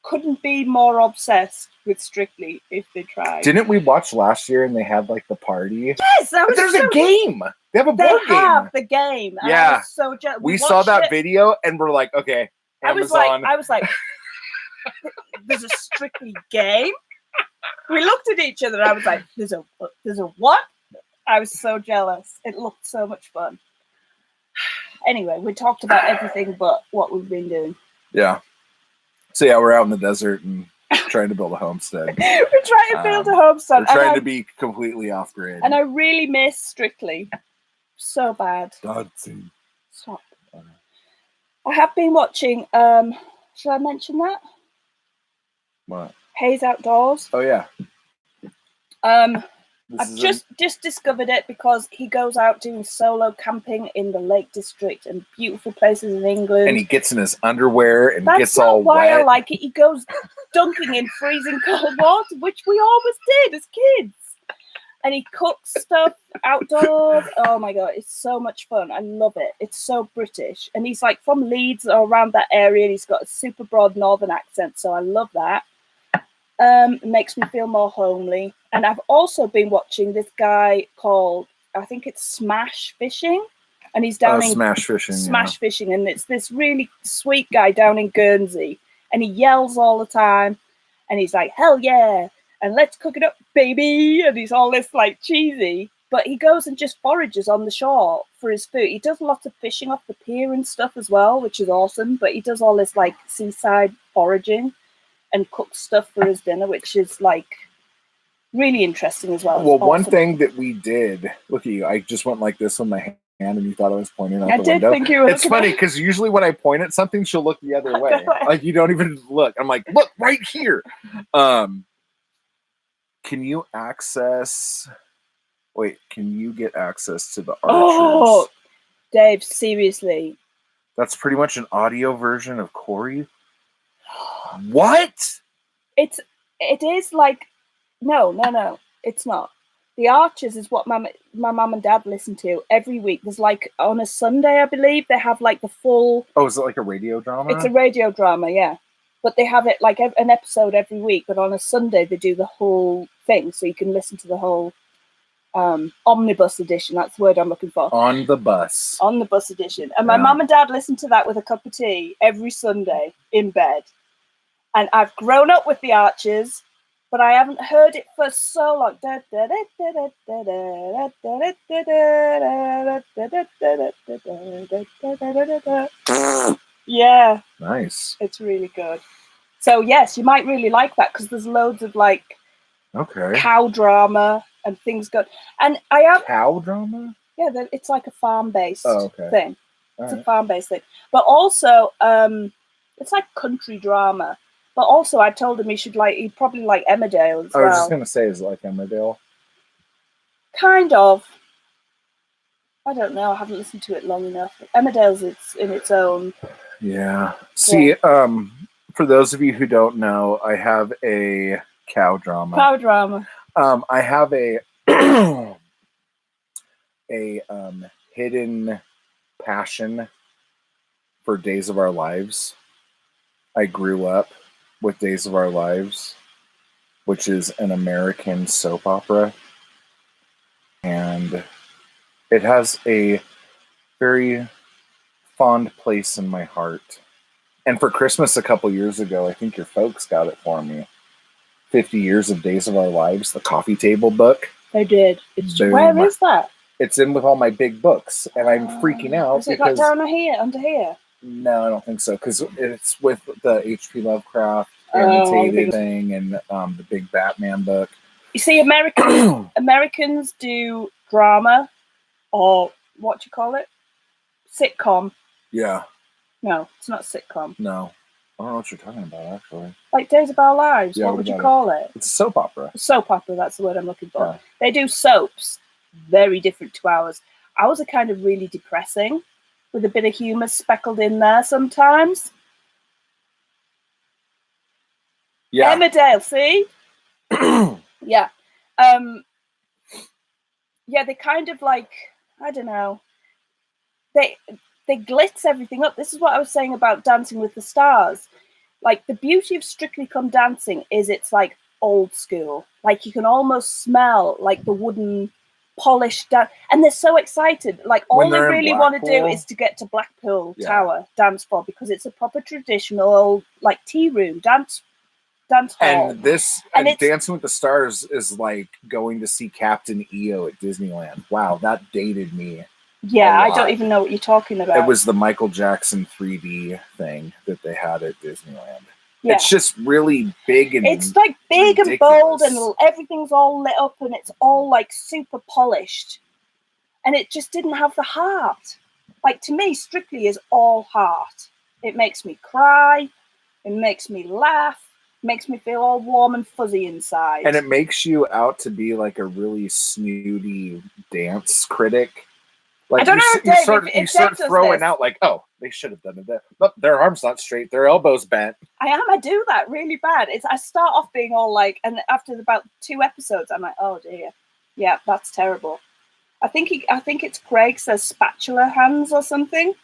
Speaker 2: couldn't be more obsessed with Strictly if they tried.
Speaker 1: Didn't we watch last year and they had like the party?
Speaker 2: Yes, that was
Speaker 1: There's
Speaker 2: so
Speaker 1: a game. They have a
Speaker 2: They
Speaker 1: board
Speaker 2: have
Speaker 1: game.
Speaker 2: the game. and
Speaker 1: Yeah.
Speaker 2: I was so jealous.
Speaker 1: We saw
Speaker 2: watched
Speaker 1: that
Speaker 2: it.
Speaker 1: video and we're like, okay, Amazon.
Speaker 2: I was like, there's a Strictly game. We looked at each other. I was like, there's a what? I was so jealous. It looked so much fun. Anyway, we talked about everything but what we've been doing.
Speaker 1: Yeah. So yeah, we're out in the desert and trying to build a homestead.
Speaker 2: We're trying to build a homestead.
Speaker 1: We're trying to be completely off grid.
Speaker 2: And I really miss Strictly. So bad.
Speaker 1: Dancing.
Speaker 2: Stop. I have been watching, should I mention that?
Speaker 1: What?
Speaker 2: Hayes Outdoors.
Speaker 1: Oh yeah.
Speaker 2: I've just discovered it because he goes out doing solo camping in the Lake District and beautiful places in England.
Speaker 1: And he gets in his underwear and
Speaker 2: That's
Speaker 1: gets all
Speaker 2: not why
Speaker 1: wet.
Speaker 2: I like it. He goes dunking in freezing cold water, which we always did as kids. And he cooks stuff outdoors. Oh my God, it's so much fun. I love it. It's so British. And he's like from Leeds or around that area. And he's got a super broad northern accent. So I love that. It makes me feel more homely. And I've also been watching this guy called, I think it's Smash Fishing. And he's down in
Speaker 1: Smash Fishing.
Speaker 2: And it's this really sweet guy down in Guernsey. And he yells all the time. And he's like, hell yeah. And let's cook it up, baby. And he's all this like cheesy. But he goes and just forages on the shore for his food. He does lots of fishing off the pier and stuff as well, which is awesome. But he does all this like seaside foraging and cooks stuff for his dinner, which is like really interesting as well.
Speaker 1: Well, one thing that we did, look at you, I just went like this with my hand and you thought I was pointing out the window.
Speaker 2: Think you were.
Speaker 1: It's funny because usually when I point at something, she'll look the other way. Like you don't even look. I'm like, look right here. Can you get access to the Archers?
Speaker 2: Oh, Dave, seriously.
Speaker 1: That's pretty much an audio version of Corey. What?
Speaker 2: It is like no, it's not. The Archers is what my mum and dad listen to every week. There's like on a Sunday, I believe, they have like the full.
Speaker 1: Oh, is it like a radio drama?
Speaker 2: It's a radio drama, yeah. But they have it like an episode every week. But on a Sunday, they do the whole thing, so you can listen to the whole omnibus edition. That's the word I'm looking for.
Speaker 1: On the bus
Speaker 2: edition. And my mum and dad listen to that with a cup of tea every Sunday in bed. And I've grown up with the Archers, but I haven't heard it for so long. Yeah.
Speaker 1: Nice.
Speaker 2: It's really good. So yes, you might really like that because there's loads of like cow drama and things go. And I have
Speaker 1: cow drama.
Speaker 2: Yeah, it's like a farm-based thing. It's
Speaker 1: a
Speaker 2: farm-based thing, but also it's like country drama. But also, I told him he'd probably like Emmerdale as well.
Speaker 1: I was just gonna say, is it like Emmerdale?
Speaker 2: Kind of. I don't know. I haven't listened to it long enough. Emmerdale's in its own.
Speaker 1: Yeah. See, for those of you who don't know, I have a cow drama. I have a hidden passion for Days of Our Lives. I grew up with Days of Our Lives, which is an American soap opera. And it has a very fond place in my heart. And for Christmas a couple years ago, I think your folks got it for me. 50 Years of Days of Our Lives, the coffee table book.
Speaker 2: They did. Where is that?
Speaker 1: It's in with all my big books, and I'm freaking out.
Speaker 2: Is it got down here, under here?
Speaker 1: No, I don't think so, because it's with the H.P. Lovecraft annotated thing and the big Batman book.
Speaker 2: You see, Americans do drama, or what do you call it? Sitcom.
Speaker 1: Yeah.
Speaker 2: No, it's not sitcom.
Speaker 1: No. I don't know what you're talking about, actually.
Speaker 2: Like Days of Our Lives.
Speaker 1: Yeah,
Speaker 2: what would you call it?
Speaker 1: It's a soap opera.
Speaker 2: Soap opera, that's the word I'm looking for.
Speaker 1: Yeah.
Speaker 2: They do soaps, very different to ours. Ours are kind of really depressing, with a bit of humour speckled in there sometimes.
Speaker 1: Yeah.
Speaker 2: Emmerdale, see? Yeah. Yeah, they kind of like, I don't know. They glitz everything up. This is what I was saying about Dancing with the Stars. Like, the beauty of Strictly Come Dancing is it's like old school. Like, you can almost smell like the wooden polished and they're so excited. Like, all they really want to do is to get to Blackpool Tower dance floor, because it's a proper traditional old like tea room dance hall.
Speaker 1: And this Dancing with the Stars is like going to see Captain EO at Disneyland. Wow, that dated me.
Speaker 2: Yeah, I don't
Speaker 1: lot.
Speaker 2: even know what you're talking about.
Speaker 1: It was the Michael Jackson 3D thing that they had at Disneyland.
Speaker 2: Yeah.
Speaker 1: It's just really big and
Speaker 2: It's like big
Speaker 1: ridiculous.
Speaker 2: and bold, and everything's all lit up, and it's all like super polished. And it just didn't have the heart. Like, to me, Strictly is all heart. It makes me cry. It makes me laugh. It makes me feel all warm and fuzzy inside.
Speaker 1: And it makes you out to be like a really snooty dance critic. Like,
Speaker 2: I don't know, Dave,
Speaker 1: you start throwing out like, oh, they should have done it. But their arms not straight, their elbows bent.
Speaker 2: I do that really bad. I start off being all like, and after about 2 episodes, I'm like, oh dear, yeah, that's terrible. I think it's Craig says spatula hands or something,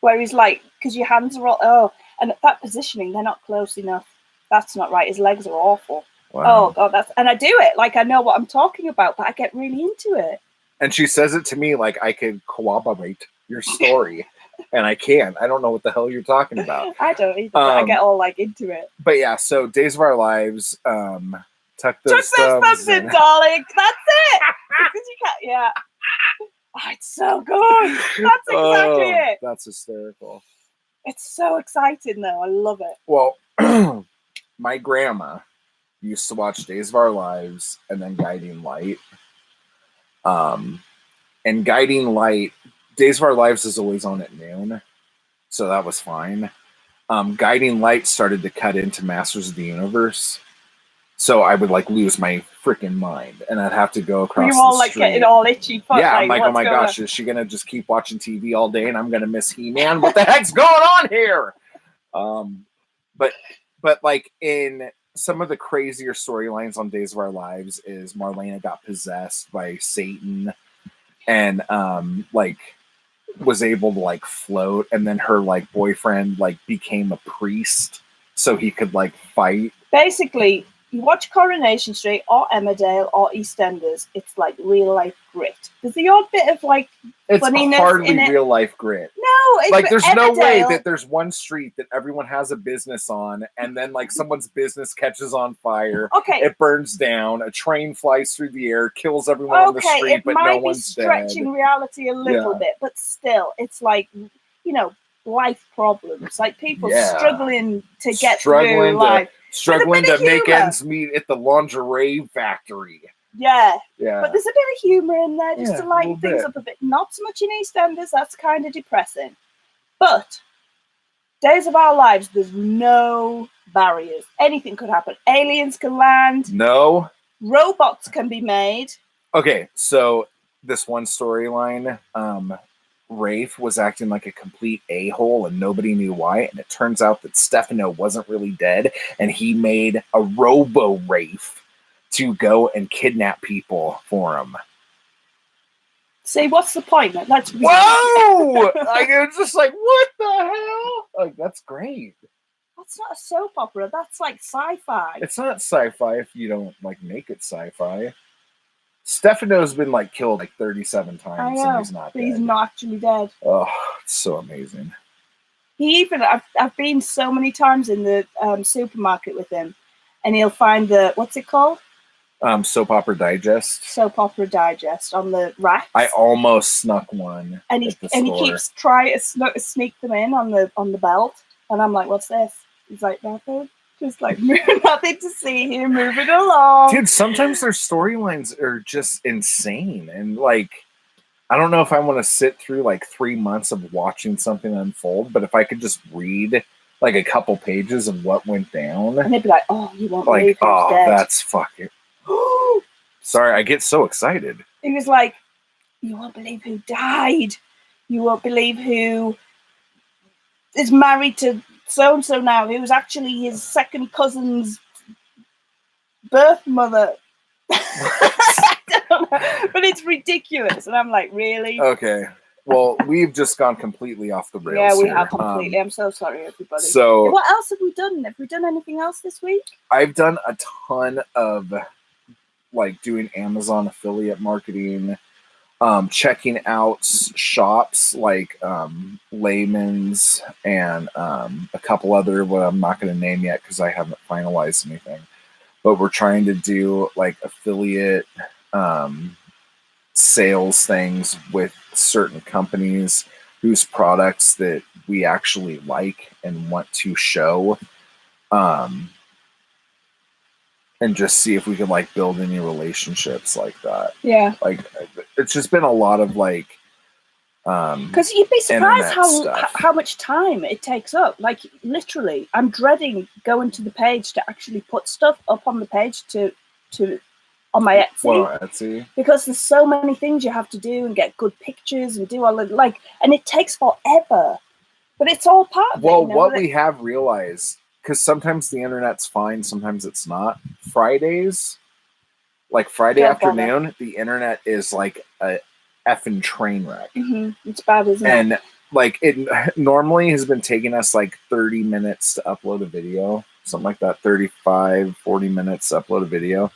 Speaker 2: where he's like, because your hands are all and at that positioning, they're not close enough. That's not right. His legs are awful. Wow. Oh god, and I do it like I know what I'm talking about, but I get really into it.
Speaker 1: And she says it to me like I could corroborate your story, and I can't. I don't know what the hell you're talking about.
Speaker 2: I don't either. But I get all like into it.
Speaker 1: But yeah, so Days of Our Lives. Tuck those
Speaker 2: thumbs in, darling. That's it. Because you can't. Yeah. Oh, it's so good. That's exactly it.
Speaker 1: That's hysterical.
Speaker 2: It's so exciting, though. I love it.
Speaker 1: Well, my grandma used to watch Days of Our Lives and then Guiding Light. And Guiding Light, Days of Our Lives is always on at noon, so that was fine. Guiding Light started to cut into Masters of the Universe. So I would like lose my freaking mind, and I'd have to go across.
Speaker 2: You all
Speaker 1: the
Speaker 2: like
Speaker 1: street.
Speaker 2: getting all itchy.
Speaker 1: Yeah, I'm like, oh my gosh, is she gonna just keep watching TV all day, and I'm gonna miss He-Man? What the heck's going on here? But like in some of the crazier storylines on Days of Our Lives is Marlena got possessed by Satan, and like was able to like float, and then her like boyfriend like became a priest so he could like fight.
Speaker 2: Basically, you watch Coronation Street or Emmerdale or EastEnders, it's like real life grit. There's the odd bit of like funniness
Speaker 1: hardly
Speaker 2: in it.
Speaker 1: Real life grit.
Speaker 2: No, it's
Speaker 1: like there's no way
Speaker 2: Emmerdale,
Speaker 1: that there's one street that everyone has a business on, and then like someone's business catches on fire.
Speaker 2: Okay,
Speaker 1: it burns down. A train flies through the air, kills everyone on the street, but no one's dead. It might be
Speaker 2: stretching reality a little bit, but still, it's like, you know, life problems, like people struggling to get through life.
Speaker 1: Struggling to make ends meet at the lingerie factory.
Speaker 2: Yeah.
Speaker 1: Yeah.
Speaker 2: But there's a bit of humour in there just to lighten things up a bit. Not so much in EastEnders, that's kind of depressing. But Days of Our Lives, there's no barriers. Anything could happen. Aliens can land.
Speaker 1: No.
Speaker 2: Robots can be made.
Speaker 1: Okay, so this one storyline, Rafe was acting like a complete a-hole and nobody knew why, and it turns out that Stefano wasn't really dead, and he made a robo-Rafe to go and kidnap people for him.
Speaker 2: See, what's the point? That's
Speaker 1: whoa! Like, it was just like, what the hell? Like, that's great.
Speaker 2: That's not a soap opera. That's like sci-fi.
Speaker 1: It's not sci-fi if you don't like make it sci-fi. Stefano's been like killed like 37 times.
Speaker 2: I know,
Speaker 1: and he's not
Speaker 2: but
Speaker 1: dead.
Speaker 2: He's not actually dead.
Speaker 1: Oh, it's so amazing.
Speaker 2: I've been so many times in the supermarket with him, and he'll find what's it called?
Speaker 1: Soap Opera Digest.
Speaker 2: Soap Opera Digest on the racks.
Speaker 1: I almost snuck one.
Speaker 2: And he keeps trying to sneak them in on the belt, and I'm like, "What's this?" He's like, "Nothing." Just like nothing to see here, moving along.
Speaker 1: Dude, sometimes their storylines are just insane, and like, I don't know if I want to sit through like 3 months of watching something unfold, but if I could just read like a couple pages of what went down,
Speaker 2: and they'd be like, "Oh, you won't
Speaker 1: like,
Speaker 2: believe who's dead."
Speaker 1: That's fucking. Sorry, I get so excited.
Speaker 2: He was like, "You won't believe who died. You won't believe who is married to so-and-so now, who's actually his second cousin's birth mother." I don't know, but it's ridiculous. And I'm like, really?
Speaker 1: Okay. Well, we've just gone completely off the rails.
Speaker 2: Yeah, we
Speaker 1: here.
Speaker 2: have completely. I'm so sorry, everybody.
Speaker 1: So,
Speaker 2: what else have we done? Have we done anything else this week?
Speaker 1: I've done a ton of like doing Amazon affiliate marketing, checking out shops like Layman's and a couple other, what I'm not going to name yet because I haven't finalized anything. But we're trying to do like affiliate sales things with certain companies whose products that we actually like and want to show, and just see if we can like build any relationships like that.
Speaker 2: Yeah.
Speaker 1: Like it's just been a lot of like,
Speaker 2: because you'd be surprised
Speaker 1: internet
Speaker 2: how much time it takes up. Like literally, I'm dreading going to the page to actually put stuff up on the page to on my Etsy.
Speaker 1: Well, Etsy.
Speaker 2: Because there's so many things you have to do and get good pictures and do all the like, and it takes forever. But it's all part of it.
Speaker 1: Well,
Speaker 2: you know,
Speaker 1: what we have realized, because sometimes the internet's fine, sometimes it's not. Fridays, like Friday afternoon, the internet is like a effing train wreck.
Speaker 2: It's bad, isn't it?
Speaker 1: And like it normally has been taking us like 30 minutes to upload a video, something like that, 35, 40 minutes to upload a video.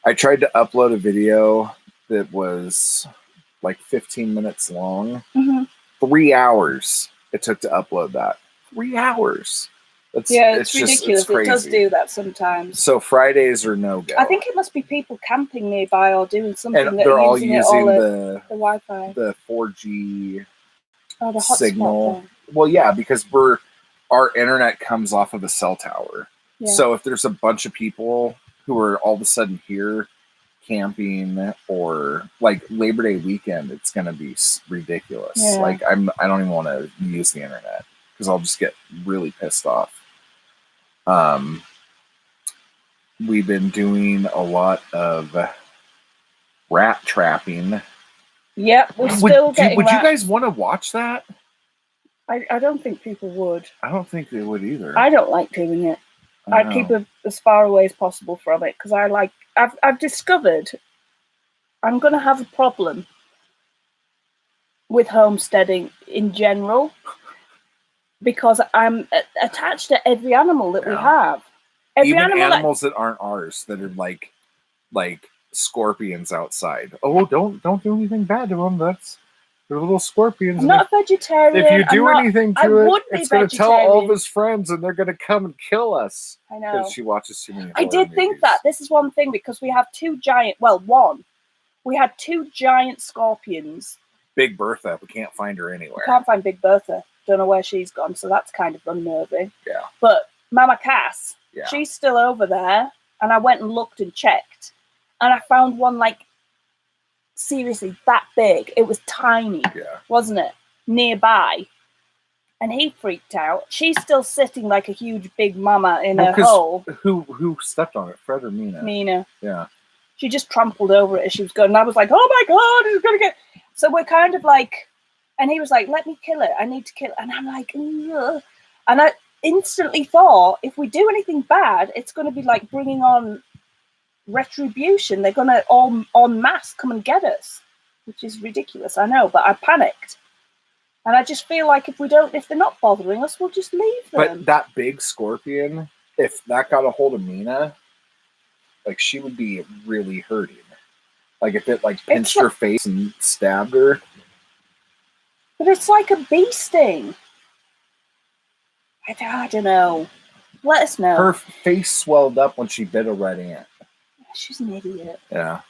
Speaker 1: I tried to upload a video that was like 15 minutes long. 3 hours it took to upload that. 3 hours. It's ridiculous.
Speaker 2: It does do that sometimes.
Speaker 1: So Fridays are no go.
Speaker 2: I think it must be people camping nearby or doing something.
Speaker 1: And
Speaker 2: that
Speaker 1: they're all
Speaker 2: using
Speaker 1: the
Speaker 2: Wi-Fi,
Speaker 1: the 4G
Speaker 2: the
Speaker 1: signal.
Speaker 2: Thing.
Speaker 1: Well, yeah, because our internet comes off of a cell tower. Yeah. So if there's a bunch of people who are all of a sudden here camping or like Labor Day weekend, it's going to be ridiculous. Yeah. Like I don't even want to use the internet because I'll just get really pissed off. We've been doing a lot of rat trapping.
Speaker 2: Yep, we're still getting.
Speaker 1: Would you guys want to watch that?
Speaker 2: I don't think people would.
Speaker 1: I don't think they would either.
Speaker 2: I don't like doing it. I keep it as far away as possible from it because I've discovered I'm going to have a problem with homesteading in general because I'm attached to every animal that we have.
Speaker 1: Even animals that aren't ours, that are like scorpions outside. Oh, don't do anything bad to them. They're little scorpions.
Speaker 2: I'm not a vegetarian.
Speaker 1: If you do anything to it, it's going to tell all of his friends, and they're going to come and kill us.
Speaker 2: I know.
Speaker 1: Because she watches too many.
Speaker 2: I did think that this is one thing because we have two giant. Well, one. We had two giant scorpions.
Speaker 1: Big Bertha, we can't find her anywhere.
Speaker 2: We can't find Big Bertha. Don't know where she's gone, so that's kind of unnerving.
Speaker 1: Yeah.
Speaker 2: But Mama Cass, she's still over there, and I went and looked and checked, and I found one like seriously that big. It was tiny, wasn't it? Nearby. And he freaked out. She's still sitting like a huge big mama in her hole.
Speaker 1: Who stepped on it? Fred or Mina?
Speaker 2: Mina.
Speaker 1: Yeah.
Speaker 2: She just trampled over it as she was going. And I was like, oh my God, it's going to get... So we're kind of like... And he was like, let me kill it. I need to kill it. And I'm like, ugh. And I instantly thought, if we do anything bad, it's going to be like bringing on retribution. They're going to all en masse come and get us, which is ridiculous. I know, but I panicked. And I just feel like if they're not bothering us, we'll just leave them.
Speaker 1: But that big scorpion, if that got a hold of Mina, like she would be really hurting. Like if it like pinched her face and stabbed her.
Speaker 2: But it's like a bee sting. I don't know. Let us know.
Speaker 1: Her face swelled up when she bit a red ant.
Speaker 2: She's an idiot.
Speaker 1: Yeah.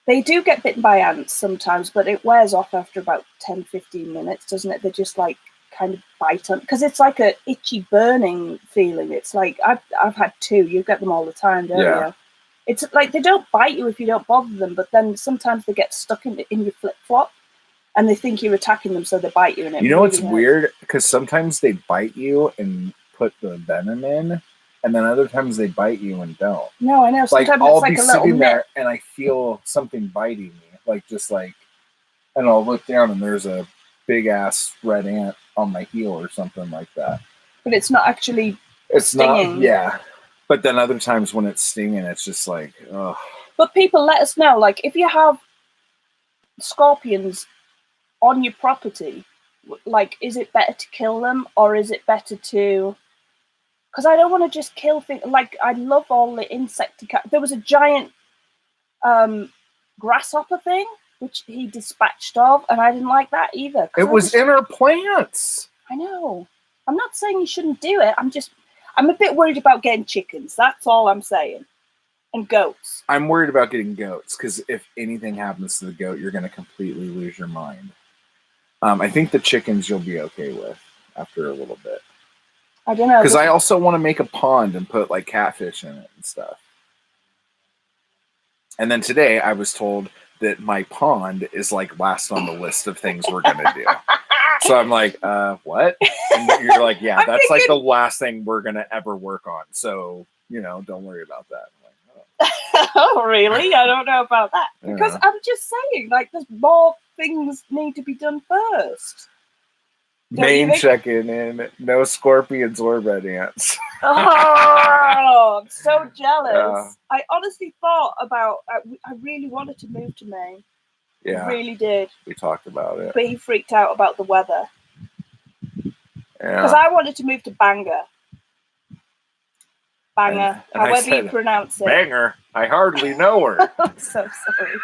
Speaker 2: They do get bitten by ants sometimes, but it wears off after about 10, 15 minutes, doesn't it? They just like kind of bite on, because it's like a itchy burning feeling. It's like, I've had two. You get them all the time, don't you? It's like they don't bite you if you don't bother them, but then sometimes they get stuck in your flip-flop and they think you're attacking them, so they bite you. And
Speaker 1: you know what's weird? Because sometimes they bite you and put the venom in, and then other times they bite you and don't.
Speaker 2: No, I know.
Speaker 1: Sometimes
Speaker 2: like
Speaker 1: I'll be sitting there and I feel something biting me, and I'll look down and there's a big ass red ant on my heel or something like that.
Speaker 2: But it's not actually.
Speaker 1: It's stinging. Not. Yeah. But then other times when it's stinging, it's just like, ugh. But
Speaker 2: people, let us know. Like, if you have scorpions on your property, like, is it better to kill them or is it better to... Because I don't want to just kill things. Like, I love all the insect... There was a giant grasshopper thing, which he dispatched of, and I didn't like that either.
Speaker 1: It was in our plants.
Speaker 2: I know. I'm not saying you shouldn't do it. I'm a bit worried about getting chickens. That's all I'm saying. And goats.
Speaker 1: I'm worried about getting goats because if anything happens to the goat, you're going to completely lose your mind. I think the chickens you'll be okay with after a little bit.
Speaker 2: I don't know.
Speaker 1: Because I also want to make a pond and put like catfish in it and stuff. And then today I was told that my pond is like last on the list of things we're going to do. So I'm like, what? And you're like, yeah, that's like the last thing we're going to ever work on. So, don't worry about that. I'm like,
Speaker 2: oh, really? I don't know about that. Because I'm just saying, like, there's more things need to be done first.
Speaker 1: Main check-in in, no scorpions or red ants.
Speaker 2: Oh, I'm so jealous. Yeah. I honestly thought about, I really wanted to move to Maine.
Speaker 1: Yeah.
Speaker 2: I really did.
Speaker 1: We talked about it.
Speaker 2: But he freaked out about the weather.
Speaker 1: Yeah.
Speaker 2: Because I wanted to move to Bangor. Bangor,
Speaker 1: and
Speaker 2: however you pronounce it.
Speaker 1: Bangor? I hardly know her.
Speaker 2: I'm so sorry.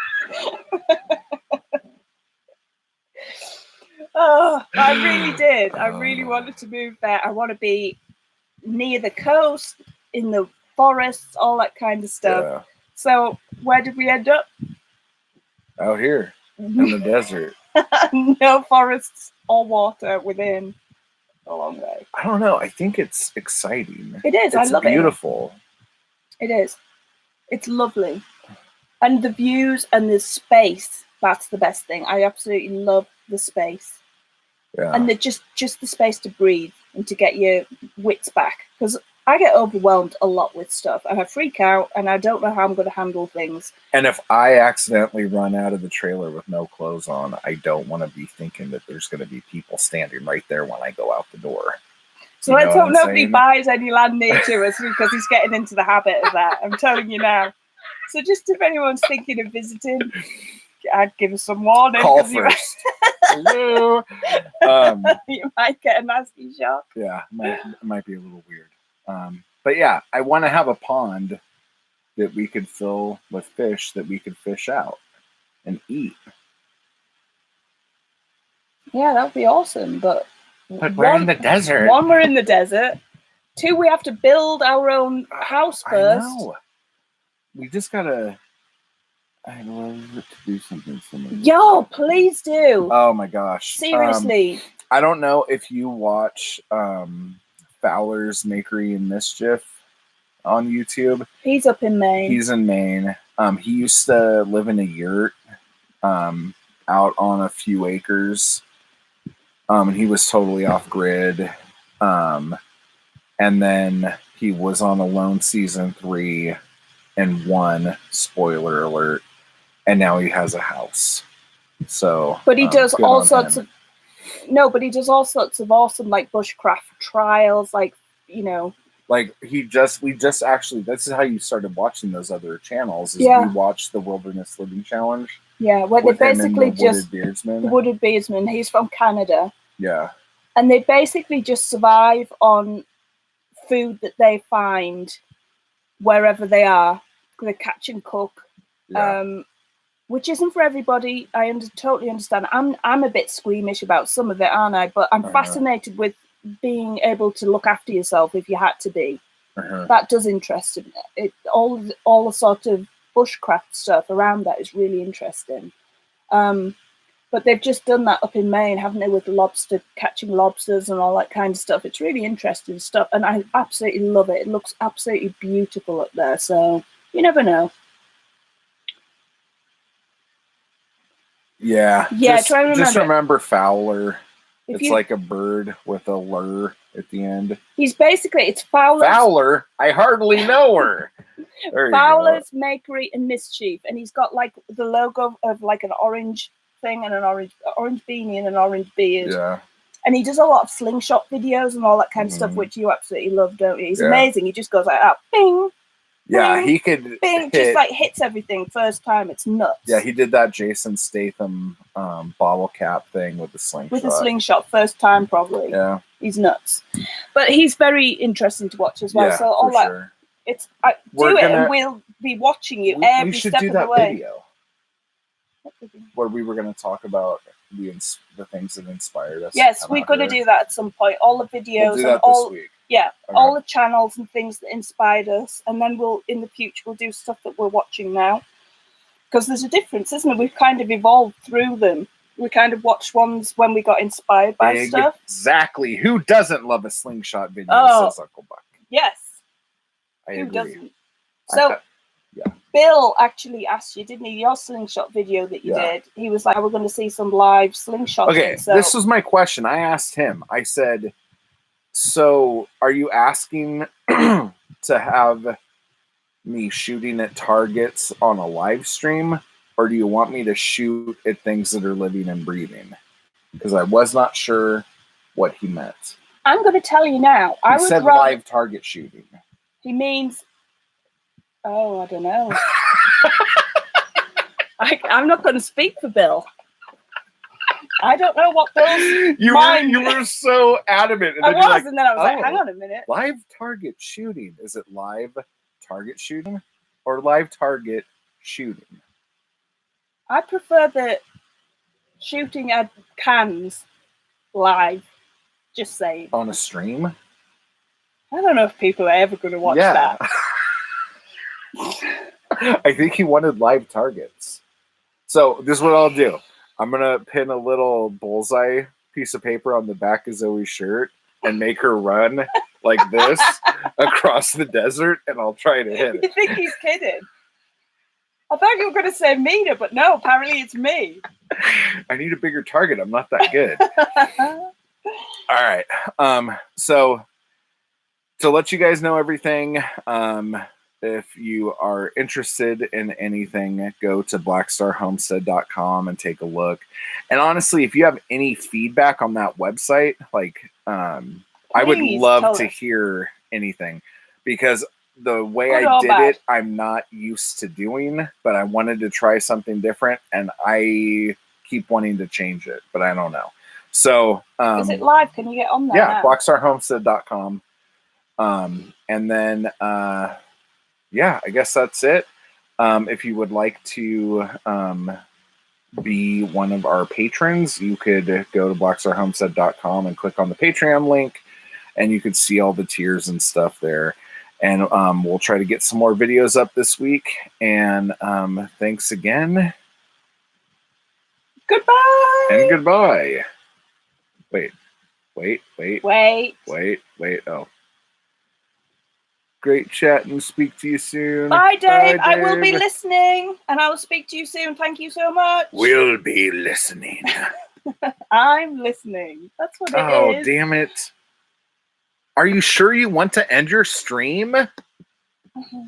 Speaker 2: Oh, I really did. I really wanted to move there. I want to be near the coast, in the forests, all that kind of stuff. Yeah. So where did we end up?
Speaker 1: Out here in the desert.
Speaker 2: No forests or water within a long way.
Speaker 1: I don't know. I think it's exciting.
Speaker 2: It is. I love
Speaker 1: it. It's beautiful.
Speaker 2: It is. It's lovely. And the views and the space, that's the best thing. I absolutely love the space.
Speaker 1: Yeah.
Speaker 2: And just the space to breathe and to get your wits back. Because I get overwhelmed a lot with stuff and I freak out and I don't know how I'm going to handle things.
Speaker 1: And if I accidentally run out of the trailer with no clothes on, I don't want to be thinking that there's going to be people standing right there when I go out the door.
Speaker 2: So let's hope nobody buys any land near to us because he's getting into the habit of that. I'm telling you now. So just if anyone's thinking of visiting, I'd give us some warning.
Speaker 1: Call first. Hello.
Speaker 2: You might get a nasty shock.
Speaker 1: Yeah, it might be a little weird. But yeah, I want to have a pond that we could fill with fish that we could fish out and eat.
Speaker 2: Yeah, that would be awesome. But
Speaker 1: we're in the desert.
Speaker 2: One, we're in the desert. Two, we have to build our own house first.
Speaker 1: I know. We just gotta. I'd love to do something similar.
Speaker 2: Yo, please do.
Speaker 1: Oh my gosh.
Speaker 2: Seriously.
Speaker 1: I don't know if you watch Fowler's Makery and Mischief on YouTube.
Speaker 2: He's up in Maine.
Speaker 1: He's in Maine. He used to live in a yurt out on a few acres. And he was totally off grid. And then he was on Alone season 3 and 1, spoiler alert. And now he has a house. So,
Speaker 2: but he does all sorts of. No, but he does all sorts of awesome like bushcraft trials, like
Speaker 1: Like we just actually. This is how you started watching those other channels. We watched the Wilderness Living Challenge.
Speaker 2: Yeah, where they basically just
Speaker 1: the
Speaker 2: Wooded Beardsman. He's from Canada.
Speaker 1: Yeah,
Speaker 2: and they basically just survive on food that they find wherever they are. They catch and cook.
Speaker 1: Yeah.
Speaker 2: Which isn't for everybody. I totally understand. I'm a bit squeamish about some of it, aren't I? But I'm fascinated with being able to look after yourself if you had to be. That does interest me. All the sort of bushcraft stuff around that is really interesting. But they've just done that up in Maine, haven't they, with catching lobsters and all that kind of stuff. It's really interesting stuff, and I absolutely love it. It looks absolutely beautiful up there. So you never know.
Speaker 1: Yeah.
Speaker 2: Try to remember.
Speaker 1: Just remember Fowler. It's like a bird with a lure at the end.
Speaker 2: It's Fowler.
Speaker 1: Fowler? I hardly know her.
Speaker 2: Fowler's Makery and Mischief. And he's got like the logo of like an orange thing and an orange beanie and an orange beard.
Speaker 1: Yeah.
Speaker 2: And he does a lot of slingshot videos and all that kind of stuff, which you absolutely love, don't you? He's amazing. He just goes like that. Bing.
Speaker 1: Yeah, he could
Speaker 2: just like hits everything first time. It's nuts.
Speaker 1: Yeah, he did that Jason Statham bottle cap thing with the slingshot.
Speaker 2: With the slingshot, first time probably.
Speaker 1: Yeah,
Speaker 2: he's nuts, but he's very interesting to watch as well.
Speaker 1: Yeah,
Speaker 2: so all that,
Speaker 1: sure.
Speaker 2: It's and we'll be watching you every step of the way.
Speaker 1: Video where we were going to talk about the things that inspired us.
Speaker 2: Yes, we're going to do that at some point. All the videos
Speaker 1: we'll do that
Speaker 2: and all
Speaker 1: this week.
Speaker 2: Yeah,
Speaker 1: Okay.
Speaker 2: all the channels and things that inspired us, and then we'll in the future we'll do stuff that we're watching now. Because there's a difference, isn't it? We've kind of evolved through them. We kind of watched ones when we got inspired by stuff.
Speaker 1: Exactly. Who doesn't love a slingshot video?
Speaker 2: Oh.
Speaker 1: Says Uncle Buck.
Speaker 2: Yes.
Speaker 1: I
Speaker 2: Who
Speaker 1: agree.
Speaker 2: doesn't? So,
Speaker 1: yeah.
Speaker 2: Bill actually asked you, didn't he? Your slingshot video that you did. He was like, "We're going to see some live slingshot."
Speaker 1: Okay,
Speaker 2: so
Speaker 1: this was my question. I asked him. I said, "So, are you asking to have me shooting at targets on a live stream, or do you want me to shoot at things that are living and breathing?" Because I was not sure what he meant.
Speaker 2: I'm going to tell you now.
Speaker 1: He said live target shooting.
Speaker 2: He means, oh, I don't know. I'm not going to speak for Bill. I don't know what Bill's mind.
Speaker 1: You were so adamant. And
Speaker 2: I
Speaker 1: then
Speaker 2: was,
Speaker 1: like,
Speaker 2: and then I was like, hang on a minute.
Speaker 1: Live target shooting. Is it live target shooting or live target shooting?
Speaker 2: I prefer the shooting at cans live. Just saying.
Speaker 1: On a stream?
Speaker 2: I don't know if people are ever going to watch that.
Speaker 1: I think he wanted live targets. So this is what I'll do. I'm going to pin a little bullseye piece of paper on the back of Zoe's shirt and make her run like this across the desert, and I'll try to hit it.
Speaker 2: You think he's kidding? I thought you were going to say Mina, but no, apparently it's me.
Speaker 1: I need a bigger target. I'm not that good. All right. So to let you guys know everything, if you are interested in anything, go to blackstarhomestead.com and take a look. And honestly, if you have any feedback on that website, like I would love to hear anything, because the way I did it, I'm not used to doing, but I wanted to try something different, and I keep wanting to change it, but I don't know. So
Speaker 2: is it live? Can you get on there?
Speaker 1: Yeah, blackstarhomestead.com. And then yeah, I guess that's it. If you would like to be one of our patrons, you could go to blackstarhomestead.com and click on the Patreon link, and you could see all the tiers and stuff there. And we'll try to get some more videos up this week. And thanks again.
Speaker 2: Goodbye.
Speaker 1: And goodbye. Wait. Oh. Great chat, and speak to you soon.
Speaker 2: Bye, Dave. I will be listening, and I will speak to you soon. Thank you so much.
Speaker 1: We'll be listening.
Speaker 2: I'm listening. That's what it is.
Speaker 1: Oh, damn it. Are you sure you want to end your stream?
Speaker 2: Mm-hmm.